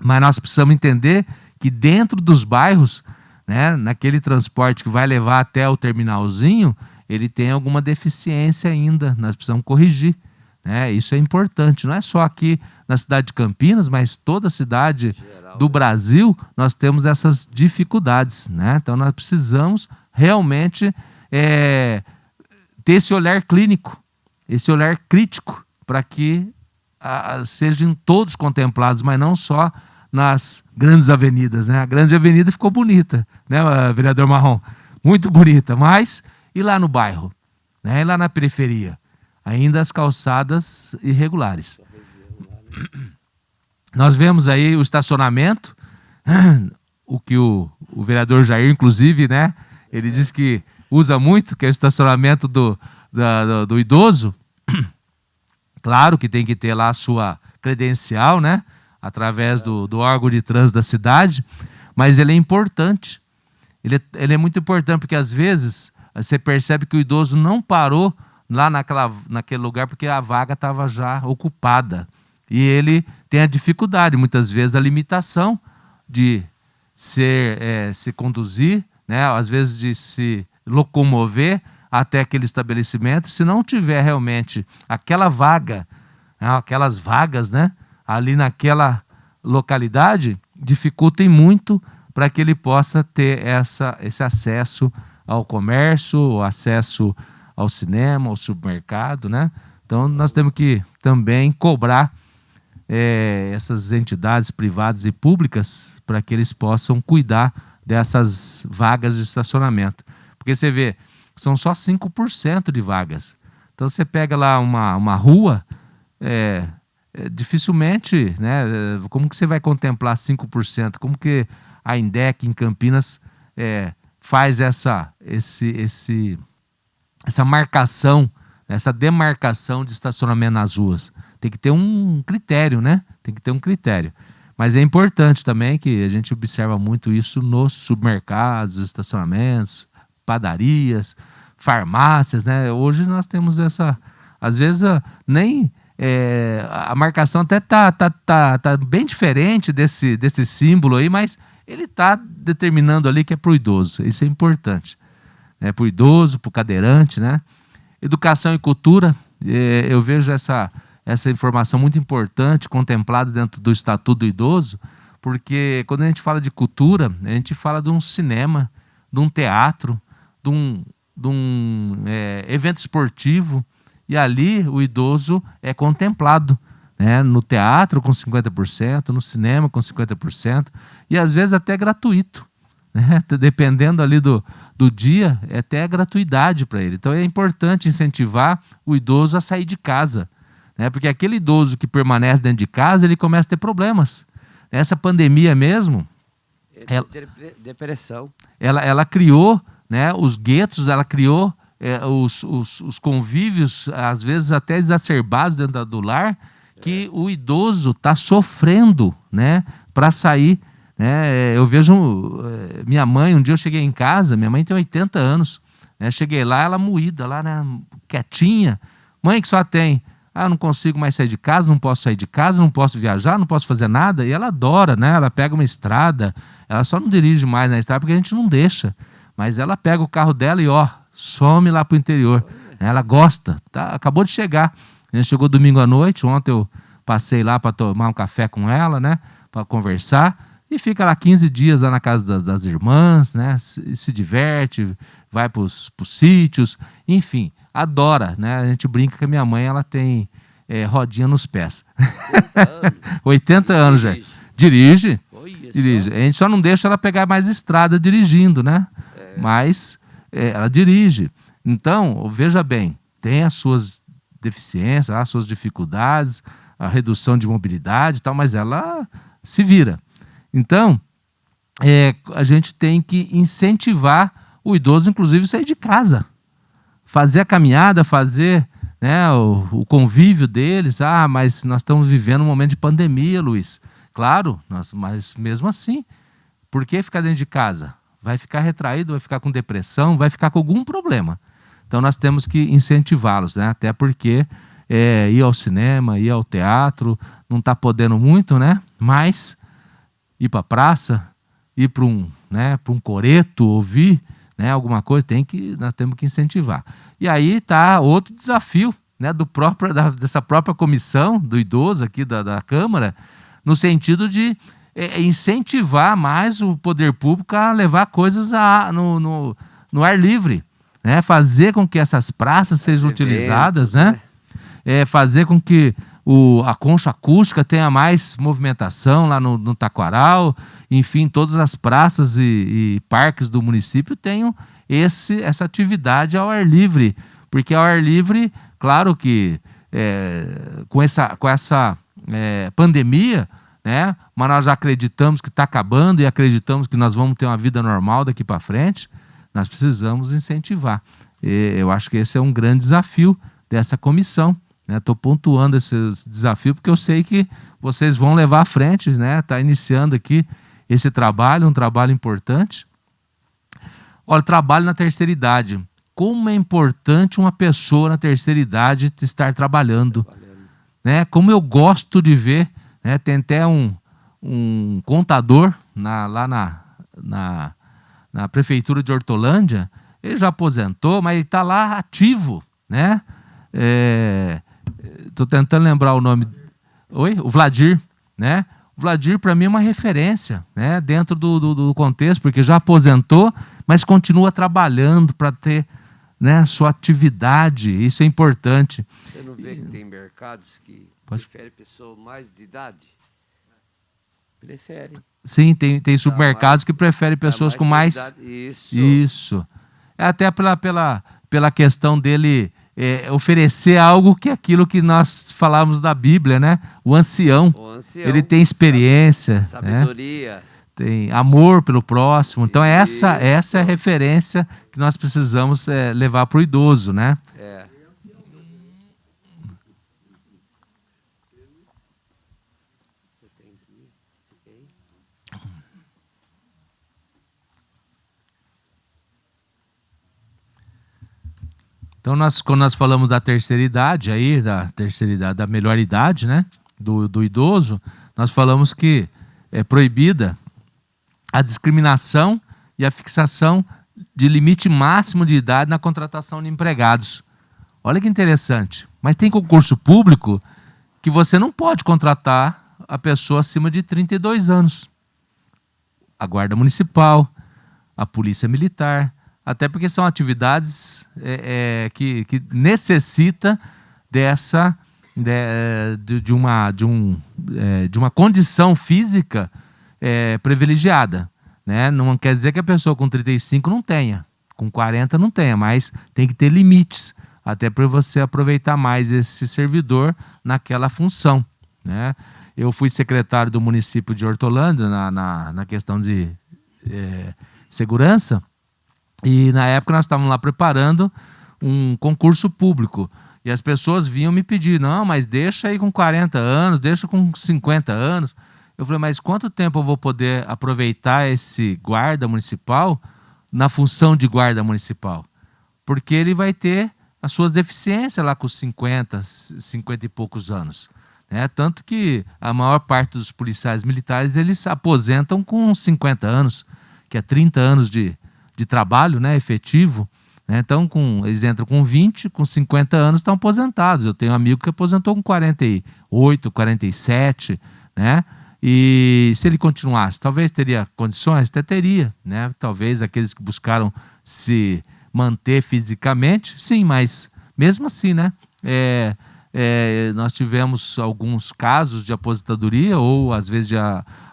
mas nós precisamos entender que dentro dos bairros né, naquele transporte que vai levar até o terminalzinho, ele tem alguma deficiência ainda, nós precisamos corrigir. Né? Isso é importante, não é só aqui na cidade de Campinas, mas toda cidade do Brasil nós temos essas dificuldades. Né? Então nós precisamos realmente ter esse olhar clínico, esse olhar crítico, para que sejam todos contemplados, mas não só nas grandes avenidas. Né? A grande avenida ficou bonita, né, vereador Marrom? Muito bonita, mas e lá no bairro? Né? E lá na periferia? Ainda as calçadas irregulares. Nós vemos aí o estacionamento, o que o vereador Jair, inclusive, né, ele diz que usa muito, que é o estacionamento do idoso. Claro que tem que ter lá a sua credencial, né, através do órgão de trânsito da cidade, mas ele é importante. Ele é muito importante, porque às vezes você percebe que o idoso não parou lá naquele lugar porque a vaga estava já ocupada. E ele tem a dificuldade, muitas vezes, a limitação de se conduzir, né? Às vezes de se locomover até aquele estabelecimento. Se não tiver realmente aquela vaga, né? Aquelas vagas, né? Ali naquela localidade, dificultem muito para que ele possa ter esse acesso ao comércio, o acesso ao cinema, ao supermercado, né? Então nós temos que também cobrar essas entidades privadas e públicas para que eles possam cuidar dessas vagas de estacionamento. Porque você vê, são só 5% de vagas. Então você pega lá uma rua, dificilmente, né? Como que você vai contemplar 5%? Como que a INDEC em Campinas faz essa marcação, essa demarcação de estacionamento nas ruas? Tem que ter um critério, né? Tem que ter um critério. Mas é importante também que a gente observa muito isso nos supermercados, estacionamentos, padarias, farmácias, né? Hoje nós temos às vezes a marcação até tá bem diferente desse símbolo aí, mas ele está determinando ali que é para o idoso. Isso é importante. Para o idoso, para o cadeirante, né? Educação e cultura, eu vejo essa informação muito importante, contemplada dentro do Estatuto do Idoso, porque quando a gente fala de cultura, a gente fala de um cinema, de um teatro, de um evento esportivo, e ali o idoso é contemplado, né? No teatro com 50%, no cinema com 50%, e às vezes até gratuito. Dependendo ali do dia, é até gratuidade para ele. Então é importante incentivar o idoso a sair de casa, né? Porque aquele idoso que permanece dentro de casa, ele começa a ter problemas. Essa pandemia mesmo, depressão. Ela criou, né, os guetos, ela criou os convívios, às vezes até exacerbados dentro do lar, que o idoso está sofrendo, né, para sair. Eu vejo minha mãe, um dia eu cheguei em casa, minha mãe tem 80 anos, né? Cheguei lá, ela moída, lá, né? Quietinha. Mãe, que só tem? Eu não consigo mais sair de casa, não posso sair de casa, não posso viajar, não posso fazer nada. E ela adora, né? Ela pega uma estrada, ela só não dirige mais na estrada porque a gente não deixa. Mas ela pega o carro dela e some lá para o interior. Ela gosta, acabou de chegar. Ela chegou domingo à noite, ontem eu passei lá para tomar um café com ela, né? Para conversar. E fica lá 15 dias lá na casa das irmãs, né? Se diverte, vai para os sítios, enfim, adora, né? A gente brinca que a minha mãe ela tem rodinha nos pés. 80 anos já. Dirige. A gente só não deixa ela pegar mais estrada dirigindo, né? Mas ela dirige. Então, veja bem, tem as suas deficiências, as suas dificuldades, a redução de mobilidade e tal, mas ela se vira. Então, a gente tem que incentivar o idoso, inclusive, a sair de casa. Fazer a caminhada, fazer, né, o convívio deles. Mas nós estamos vivendo um momento de pandemia, Luiz. Claro, mas mesmo assim, por que ficar dentro de casa? Vai ficar retraído, vai ficar com depressão, vai ficar com algum problema. Então nós temos que incentivá-los, né? Até porque ir ao cinema, ir ao teatro, não está podendo muito, né? Mas ir para a praça, ir para né, para um coreto ouvir, né, alguma coisa, nós temos que incentivar. E aí está outro desafio, né, dessa própria comissão do idoso aqui da Câmara, no sentido de incentivar mais o poder público a levar coisas no ar livre, né, fazer com que essas praças sejam utilizadas, né? Fazer com que a concha acústica tenha mais movimentação lá no Taquaral, enfim, todas as praças e parques do município tenham essa atividade ao ar livre, porque ao ar livre, claro que com essa pandemia, né, mas nós já acreditamos que está acabando e acreditamos que nós vamos ter uma vida normal daqui para frente, nós precisamos incentivar. Eu acho que esse é um grande desafio dessa comissão. Estou pontuando esse desafio porque eu sei que vocês vão levar à frente, né? Está iniciando aqui esse trabalho, um trabalho importante. Olha, trabalho na terceira idade. Como é importante uma pessoa na terceira idade estar trabalhando. Né? Como eu gosto de ver, né? Tem até um contador lá na prefeitura de Hortolândia, ele já aposentou, mas ele está lá ativo, né? Estou tentando lembrar o nome. Oi? O Vladir, né? O Vladir, para mim, é uma referência, né? Dentro do contexto, porque já aposentou, mas continua trabalhando para ter, né, sua atividade. Isso é importante. Você não vê que tem mercados que preferem pessoas mais de idade? Preferem. Sim, tem supermercados que preferem pessoas com mais... Isso. Até pela questão dele oferecer algo que é aquilo que nós falamos da Bíblia, né? O ancião. Ele tem experiência. Sabedoria. Né? Tem amor pelo próximo. Então essa é a referência que nós precisamos levar para o idoso, né? Então, quando nós falamos da terceira idade, da melhor idade, né, do idoso, nós falamos que é proibida a discriminação e a fixação de limite máximo de idade na contratação de empregados. Olha que interessante. Mas tem concurso público que você não pode contratar a pessoa acima de 32 anos. A Guarda Municipal, a Polícia Militar, até porque são atividades que necessita de uma condição física privilegiada. Né? Não quer dizer que a pessoa com 35 não tenha, com 40 não tenha, mas tem que ter limites, até para você aproveitar mais esse servidor naquela função. Né? Eu fui secretário do município de Hortolândia na questão de segurança, e na época nós estávamos lá preparando um concurso público. E as pessoas vinham me pedir, não, mas deixa aí com 40 anos, deixa com 50 anos. Eu falei, mas quanto tempo eu vou poder aproveitar esse guarda municipal na função de guarda municipal? Porque ele vai ter as suas deficiências lá com 50 e poucos anos. Né? Tanto que a maior parte dos policiais militares, eles aposentam com 50 anos, que é 30 anos de trabalho, né, efetivo, né? Então eles entram com 20, com 50 anos estão aposentados. Eu tenho um amigo que aposentou com 48, 47, né? E se ele continuasse, talvez teria condições, até teria, né? Talvez aqueles que buscaram se manter fisicamente, sim, mas mesmo assim, né? Nós tivemos alguns casos de aposentadoria ou às vezes de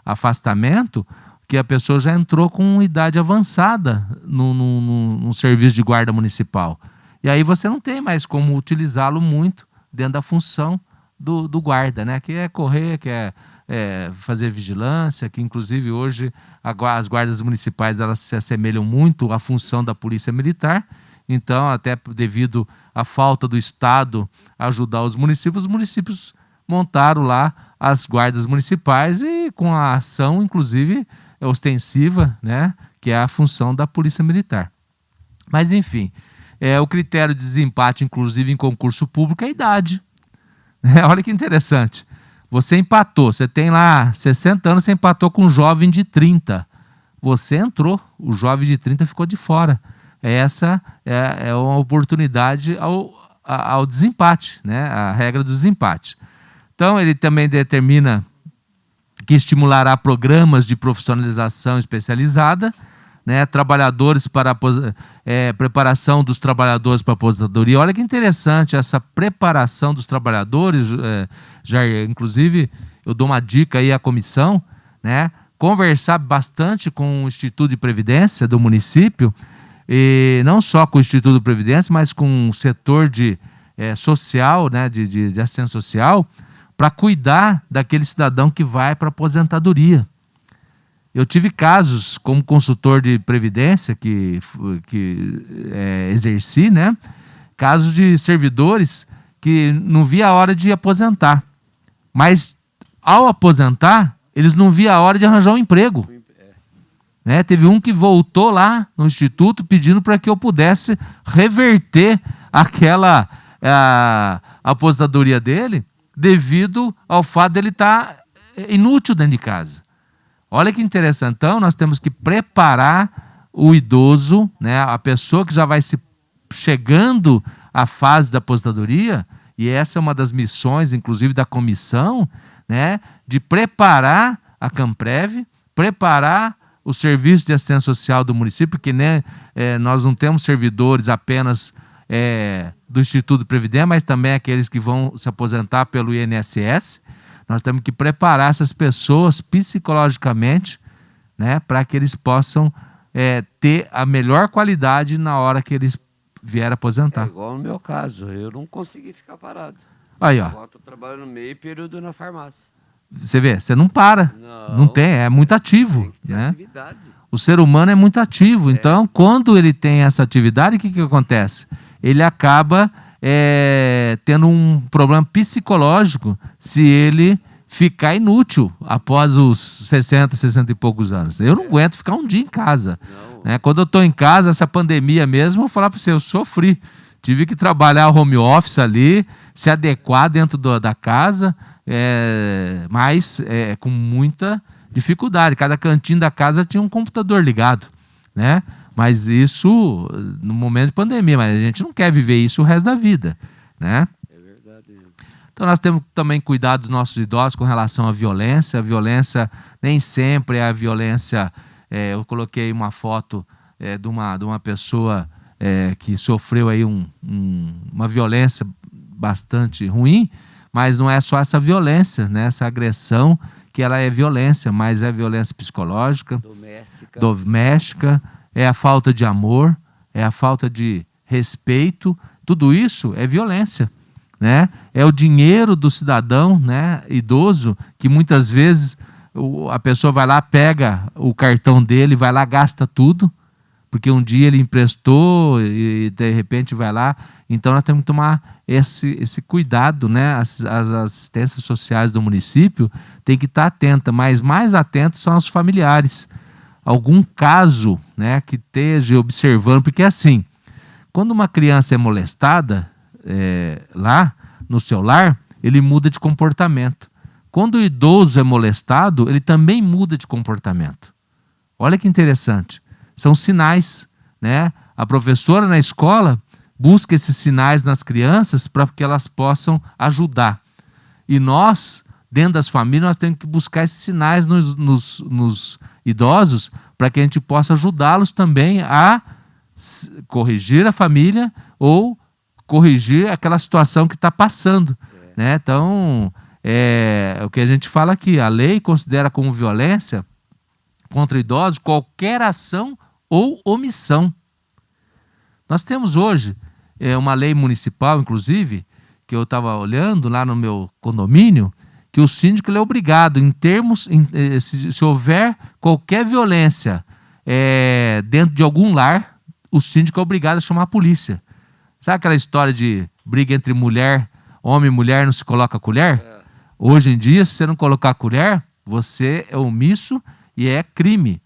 afastamento, que a pessoa já entrou com idade avançada num serviço de guarda municipal. E aí você não tem mais como utilizá-lo muito dentro da função do guarda, né? Que é correr, que é fazer vigilância, que inclusive hoje as guardas municipais elas se assemelham muito à função da polícia militar. Então, até devido à falta do Estado ajudar os municípios montaram lá as guardas municipais e com a ação, inclusive, ostensiva, né, que é a função da polícia militar. Mas, enfim, o critério de desempate, inclusive em concurso público, é a idade. Olha que interessante. Você empatou, você tem lá 60 anos, você empatou com um jovem de 30 você entrou, o jovem de 30 ficou de fora. Essa é uma oportunidade ao desempate, né? A regra do desempate. Então, ele também determina que estimulará programas de profissionalização especializada, né? Trabalhadores para preparação dos trabalhadores para a aposentadoria. Olha que interessante essa preparação dos trabalhadores, Jair. Inclusive, eu dou uma dica aí à comissão, né? Conversar bastante com o Instituto de Previdência do município, e não só com o Instituto de Previdência, mas com o setor social, né? de assistência social, para cuidar daquele cidadão que vai para a aposentadoria. Eu tive casos como consultor de previdência que exerci, né? Casos de servidores que não via a hora de aposentar, mas ao aposentar eles não via a hora de arranjar um emprego, né? Teve um que voltou lá no instituto pedindo para que eu pudesse reverter aquela aposentadoria dele, devido ao fato dele estar inútil dentro de casa. Olha que interessante. Então, nós temos que preparar o idoso, né, a pessoa que já vai chegando à fase da aposentadoria, e essa é uma das missões, inclusive, da comissão, né, de preparar a Camprev, preparar o serviço de assistência social do município, porque né, nós não temos servidores apenas do Instituto de Previdência, mas também aqueles que vão se aposentar pelo INSS. Nós temos que preparar essas pessoas psicologicamente, né, para que eles possam ter a melhor qualidade na hora que eles vierem aposentar. É igual no meu caso, eu não consegui ficar parado. Aí, ó. Eu estou trabalhando meio período na farmácia. Você vê, você não para. Não tem, é muito ativo. Tem que ter né? atividade. O ser humano é muito ativo. Então, quando ele tem essa atividade, o que acontece? Ele acaba tendo um problema psicológico se ele ficar inútil após os 60 e poucos anos. Eu não aguento ficar um dia em casa. Né? Quando eu estou em casa, essa pandemia mesmo, eu vou falar para você, eu sofri. Tive que trabalhar home office ali, se adequar dentro da casa, mas com muita dificuldade. Cada cantinho da casa tinha um computador ligado, né? Mas isso no momento de pandemia, mas a gente não quer viver isso o resto da vida, né? É verdade. Então nós temos que também cuidar dos nossos idosos com relação à violência. A violência nem sempre é a violência. Eu coloquei uma foto de uma pessoa que sofreu aí uma violência bastante ruim, mas não é só essa violência, né? Essa agressão que ela é violência, mas é violência psicológica, doméstica, é a falta de amor, é a falta de respeito, tudo isso é violência, né? É o dinheiro do cidadão, né, idoso, que muitas vezes a pessoa vai lá, pega o cartão dele, vai lá, gasta tudo, porque um dia ele emprestou e de repente vai lá. Então nós temos que tomar esse cuidado, né? As assistências sociais do município têm que estar atentas, mas mais atentos são os familiares. Algum caso, né, que esteja observando, porque assim, quando uma criança é molestada lá no seu lar, ele muda de comportamento. Quando o idoso é molestado, ele também muda de comportamento. Olha que interessante. São sinais, né? A professora na escola busca esses sinais nas crianças para que elas possam ajudar. E nós, dentro das famílias, nós temos que buscar esses sinais nos idosos para que a gente possa ajudá-los também a corrigir a família ou corrigir aquela situação que está passando. Né? Então, o que a gente fala aqui, a lei considera como violência contra idosos qualquer ação ou omissão. Nós temos hoje uma lei municipal, inclusive, que eu estava olhando lá no meu condomínio, que o síndico ele é obrigado, se houver qualquer violência dentro de algum lar, o síndico é obrigado a chamar a polícia. Sabe aquela história de briga entre homem e mulher, não se coloca a colher? Hoje em dia, se você não colocar a colher, você é omisso e é crime.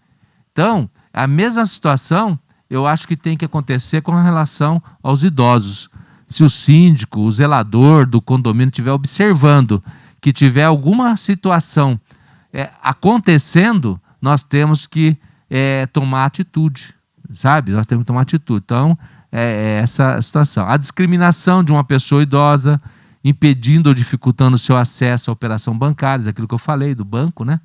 Então, a mesma situação, eu acho que tem que acontecer com relação aos idosos. Se o síndico, o zelador do condomínio estiver observando que tiver alguma situação acontecendo, nós temos que tomar atitude, sabe? Nós temos que tomar atitude. Então, é essa situação. A discriminação de uma pessoa idosa, impedindo ou dificultando o seu acesso à operação bancária, aquilo que eu falei do banco, né?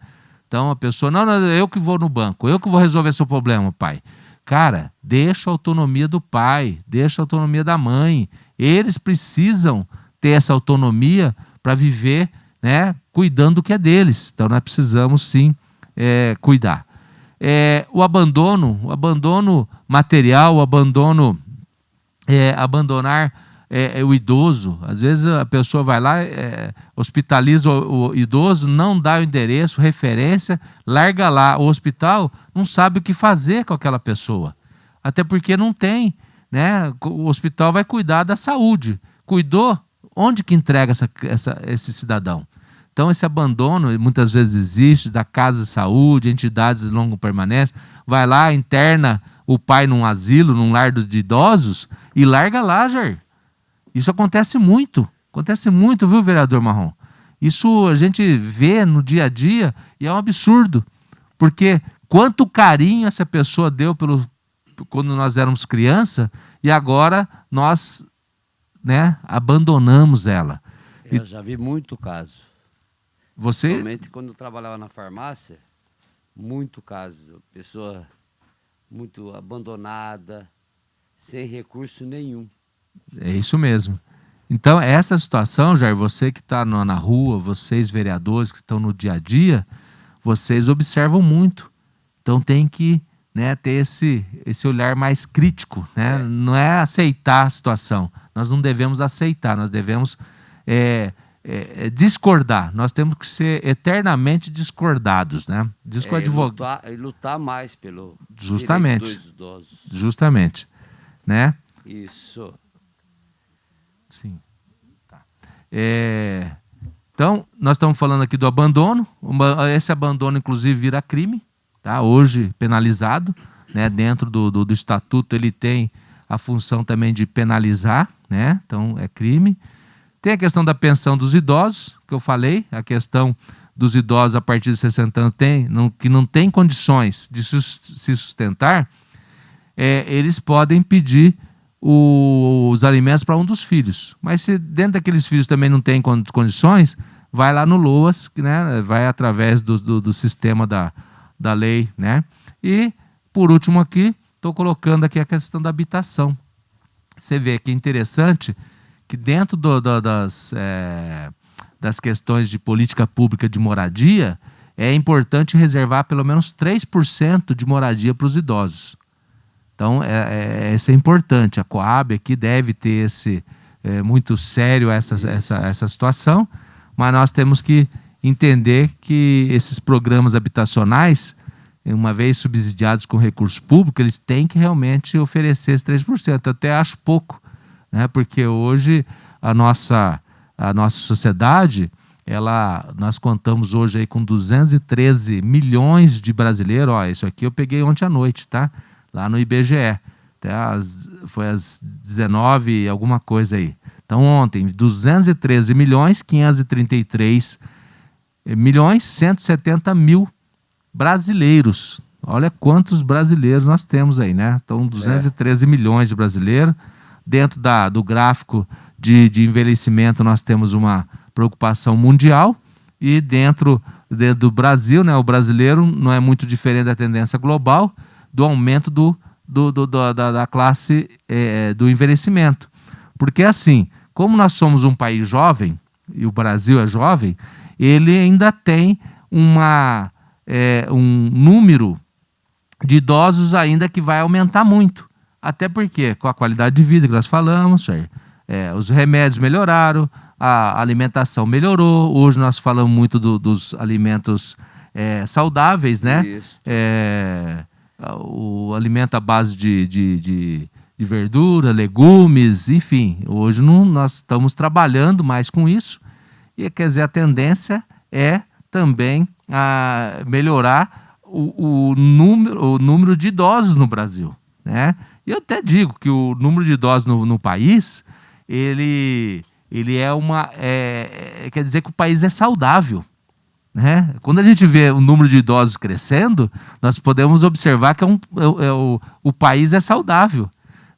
Então a pessoa, não, eu que vou no banco, eu que vou resolver seu problema, pai. Cara, deixa a autonomia do pai, deixa a autonomia da mãe. Eles precisam ter essa autonomia para viver, né, cuidando do que é deles. Então nós precisamos sim cuidar. O abandono material, abandonar o idoso. Às vezes a pessoa vai lá, hospitaliza o idoso, não dá o endereço, referência, larga lá. O hospital não sabe o que fazer com aquela pessoa, até porque não tem, né? O hospital vai cuidar da saúde. Cuidou? Onde que entrega esse cidadão? Então esse abandono muitas vezes existe, da casa de saúde, entidades de longa permanência, vai lá, interna o pai num asilo, num lar de idosos e larga lá, Jair. Isso acontece muito, viu, vereador Marrom? Isso a gente vê no dia a dia e é um absurdo, porque quanto carinho essa pessoa deu quando nós éramos criança e agora nós, né, abandonamos ela. Eu já vi muito caso. Principalmente quando eu trabalhava na farmácia, muito caso. Pessoa muito abandonada, sem recurso nenhum. É isso mesmo. Então, essa situação, Jair, você que está na rua, vocês vereadores que estão no dia a dia, vocês observam muito. Então tem que, né, ter esse olhar mais crítico, né? Não é aceitar a situação. Nós não devemos aceitar, nós devemos discordar. Nós temos que ser eternamente discordados, né? Diz que o advogado... lutar mais pelo justamente, direito dos idosos. Justamente, né? Isso. Sim. Tá. Então, nós estamos falando aqui do abandono. Esse abandono, inclusive, vira crime, tá? Hoje penalizado, né? Dentro do estatuto, ele tem a função também de penalizar, né? Então, é crime. Tem a questão da pensão dos idosos, que eu falei, a questão dos idosos a partir de 60 anos que não tem condições de se sustentar, eles podem pedir os alimentos para um dos filhos. Mas se dentro daqueles filhos também não tem condições, vai lá no LOAS, né? Vai através do sistema da lei, né? E, por último aqui, estou colocando aqui a questão da habitação. Você vê que é interessante que dentro das questões de política pública de moradia, é importante reservar pelo menos 3% de moradia para os idosos. Então, isso é importante. A Coab aqui deve ter muito sério essa situação, mas nós temos que entender que esses programas habitacionais, uma vez subsidiados com recurso público, eles têm que realmente oferecer esses 3%. Até acho pouco, né? Porque hoje a nossa sociedade, nós contamos hoje aí com 213 milhões de brasileiros. Ó, isso aqui eu peguei ontem à noite, tá? Lá no IBGE. Foi às 19 alguma coisa aí. Então ontem, 213 milhões, 533 milhões, 170 mil brasileiros. Olha quantos brasileiros nós temos aí, né? Então 213 milhões de brasileiros. Dentro do gráfico de envelhecimento nós temos uma preocupação mundial e dentro do Brasil, né, o brasileiro não é muito diferente da tendência global do aumento da classe do envelhecimento. Porque assim, como nós somos um país jovem, e o Brasil é jovem, ele ainda tem um número de idosos ainda que vai aumentar muito. Até porque, com a qualidade de vida que nós falamos, os remédios melhoraram, a alimentação melhorou. Hoje nós falamos muito dos alimentos saudáveis, né? O alimento à base de verdura, legumes, enfim. Hoje nós estamos trabalhando mais com isso. E, quer dizer, a tendência é também melhorar o número de idosos no Brasil, né? E eu até digo que o número de idosos no país, ele quer dizer que o país é saudável. né? Quando a gente vê o número de idosos crescendo, nós podemos observar que o país é saudável,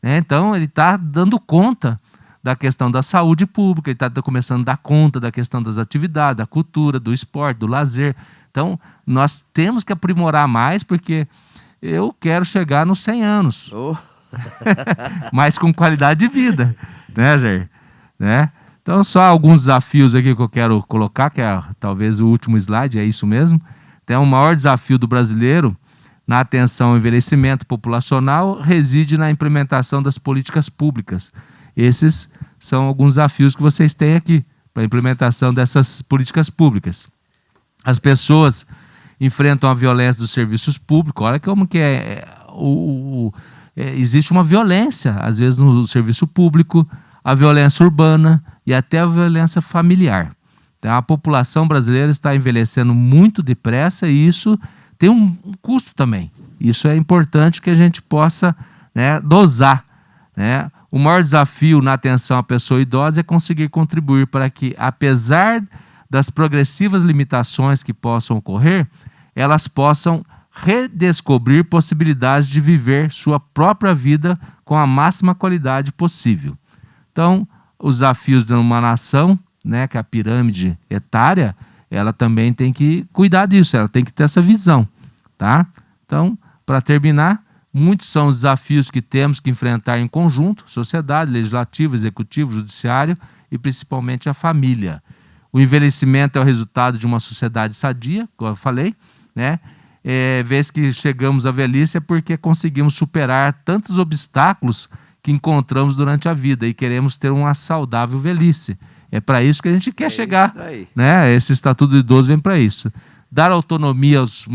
né? Então, ele está dando conta da questão da saúde pública, ele está começando a dar conta da questão das atividades, da cultura, do esporte, do lazer. Então, nós temos que aprimorar mais, porque eu quero chegar nos 100 anos, mas com qualidade de vida, né, Jair? Né? Então, só alguns desafios aqui que eu quero colocar, que é talvez o último slide, é isso mesmo. Então, o maior desafio do brasileiro na atenção ao envelhecimento populacional reside na implementação das políticas públicas. Esses são alguns desafios que vocês têm aqui para a implementação dessas políticas públicas. As pessoas enfrentam a violência dos serviços públicos. Olha como que existe uma violência, às vezes, no serviço público, a violência urbana e até a violência familiar. Então, a população brasileira está envelhecendo muito depressa e isso tem um custo também. Isso é importante que a gente possa, né, dosar, né? O maior desafio na atenção à pessoa idosa é conseguir contribuir para que, apesar das progressivas limitações que possam ocorrer, elas possam redescobrir possibilidades de viver sua própria vida com a máxima qualidade possível. Então, os desafios de uma nação, né, que é a pirâmide etária, ela também tem que cuidar disso, ela tem que ter essa visão, tá? Então, para terminar, muitos são os desafios que temos que enfrentar em conjunto, sociedade, legislativo, executivo, judiciário e principalmente a família. O envelhecimento é o resultado de uma sociedade sadia, como eu falei, né? Vez que chegamos à velhice é porque conseguimos superar tantos obstáculos que encontramos durante a vida e queremos ter uma saudável velhice. É para isso que a gente quer chegar, né? Esse Estatuto do Idoso vem para isso. Dar autonomia aos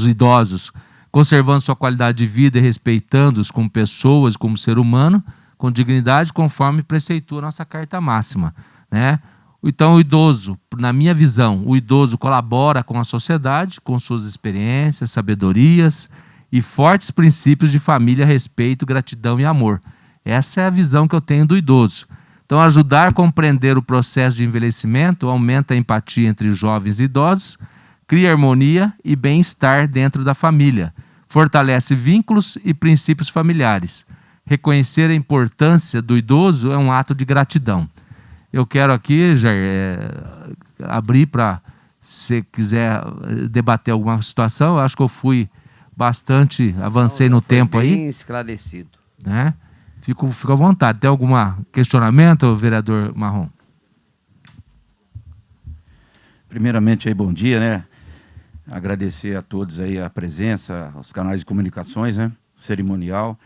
idosos, conservando sua qualidade de vida e respeitando-os como pessoas, como ser humano, com dignidade, conforme preceitua a nossa Carta Máxima, né? Então, o idoso, na minha visão, o idoso colabora com a sociedade, com suas experiências, sabedorias e fortes princípios de família, respeito, gratidão e amor. Essa é a visão que eu tenho do idoso. Então, ajudar a compreender o processo de envelhecimento aumenta a empatia entre jovens e idosos, cria harmonia e bem-estar dentro da família, fortalece vínculos e princípios familiares. Reconhecer a importância do idoso é um ato de gratidão. Eu quero aqui, Jair, abrir para, se quiser debater alguma situação. Eu acho que eu fui bastante, avancei no tempo aí. Bem esclarecido. Né? Fico à vontade. Tem algum questionamento, vereador Marrom? Primeiramente, aí, bom dia, né? Agradecer a todos aí a presença, aos canais de comunicações, né? Cerimonial.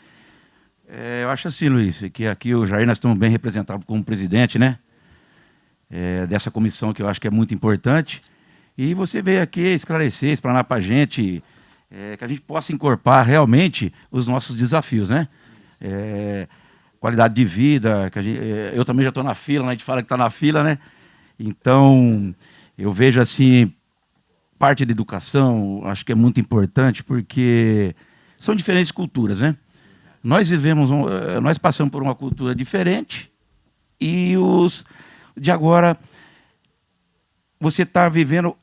Eu acho assim, Luiz, que aqui o Jair nós estamos bem representados como presidente, né? Dessa comissão que eu acho que é muito importante. E você veio aqui esclarecer, explanar para a gente, que a gente possa incorporar realmente os nossos desafios, né? Qualidade de vida, que eu também já estou na fila, né? A gente fala que está na fila, né? Então, eu vejo assim, parte da educação, acho que é muito importante, porque são diferentes culturas, né? Nós passamos por uma cultura diferente e os de agora você está vivendo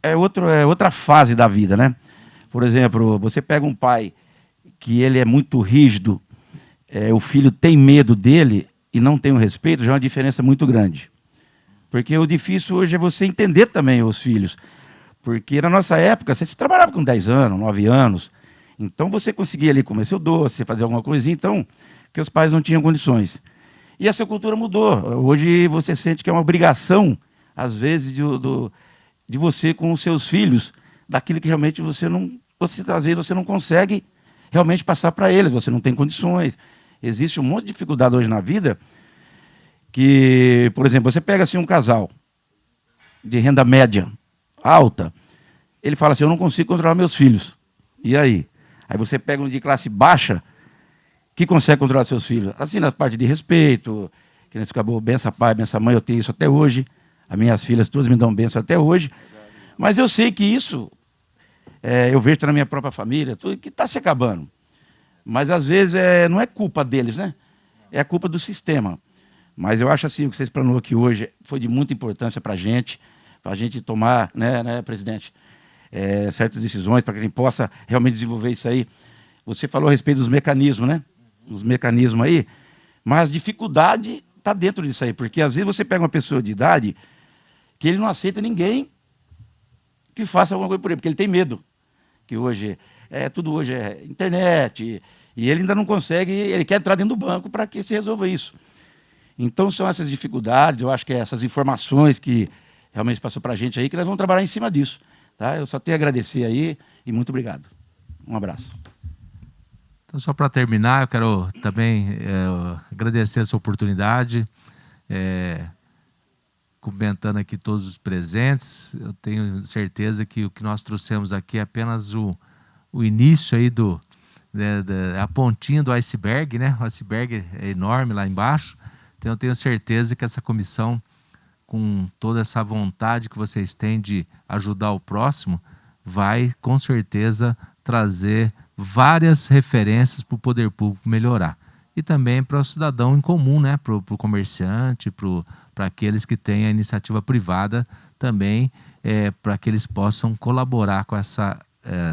outra fase da vida, né? Por exemplo, você pega um pai que ele é muito rígido, o filho tem medo dele e não tem o respeito, já é uma diferença muito grande. Porque o difícil hoje é você entender também os filhos. Porque na nossa época, você trabalhava com 10 anos, 9 anos, então você conseguia ali comer seu doce, fazer alguma coisinha, então, que os pais não tinham condições. E essa cultura mudou. Hoje você sente que é uma obrigação, às vezes, de você com os seus filhos, daquilo que realmente às vezes você não consegue realmente passar para eles, você não tem condições. Existe um monte de dificuldade hoje na vida, que, por exemplo, você pega assim um casal de renda média alta, ele fala assim, eu não consigo controlar meus filhos. E aí? Aí você pega um de classe baixa, que consegue controlar seus filhos. Assim, na parte de respeito, que nesse acabou, benção pai, benção mãe, eu tenho isso até hoje. As minhas filhas todas me dão benção até hoje. Mas eu sei que isso, eu vejo na minha própria família, tudo que está se acabando. Mas às vezes não é culpa deles, né? É a culpa do sistema. Mas eu acho assim, o que você explanou aqui hoje foi de muita importância para a gente para a gente tomar, né, presidente, certas decisões para que a gente possa realmente desenvolver isso aí. Você falou a respeito dos mecanismos, né? Os mecanismos aí, mas dificuldade está dentro disso aí, porque às vezes você pega uma pessoa de idade que ele não aceita ninguém que faça alguma coisa por ele, porque ele tem medo. Que hoje tudo hoje é internet, e ele ainda não consegue, ele quer entrar dentro do banco para que se resolva isso. Então são essas dificuldades, eu acho que essas informações que realmente passou para a gente aí, que nós vamos trabalhar em cima disso. Tá? Eu só tenho a agradecer aí e muito obrigado. Um abraço. Então, só para terminar, eu quero também agradecer essa oportunidade, cumprimentando aqui todos os presentes. Eu tenho certeza que o que nós trouxemos aqui é apenas o início aí a pontinha do iceberg, né? O iceberg é enorme lá embaixo. Então eu tenho certeza que essa comissão, com toda essa vontade que vocês têm de ajudar o próximo, vai com certeza trazer várias referências para o poder público melhorar. E também para o cidadão em comum, né? Para o comerciante, para aqueles que têm a iniciativa privada também, para que eles possam colaborar com essa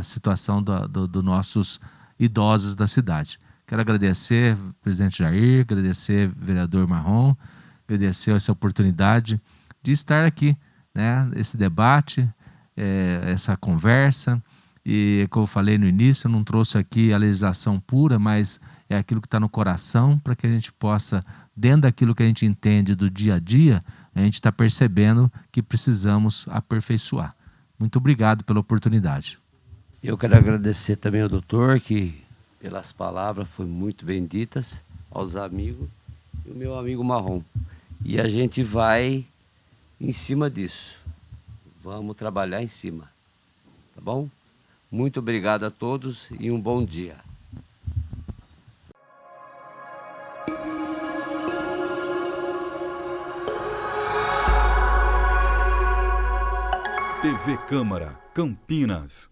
situação dos nossos idosos da cidade. Quero agradecer, presidente Jair, agradecer, vereador Marrom, agradecer essa oportunidade de estar aqui, né? Esse debate, essa conversa. E, como eu falei no início, eu não trouxe aqui a legislação pura, mas é aquilo que está no coração, para que a gente possa, dentro daquilo que a gente entende do dia a dia, a gente está percebendo que precisamos aperfeiçoar. Muito obrigado pela oportunidade. Eu quero agradecer também ao doutor, que pelas palavras foram muito bem ditas, aos amigos e o meu amigo Marrom. E a gente vai em cima disso. Vamos trabalhar em cima. Tá bom? Muito obrigado a todos e um bom dia. TV Câmara, Campinas.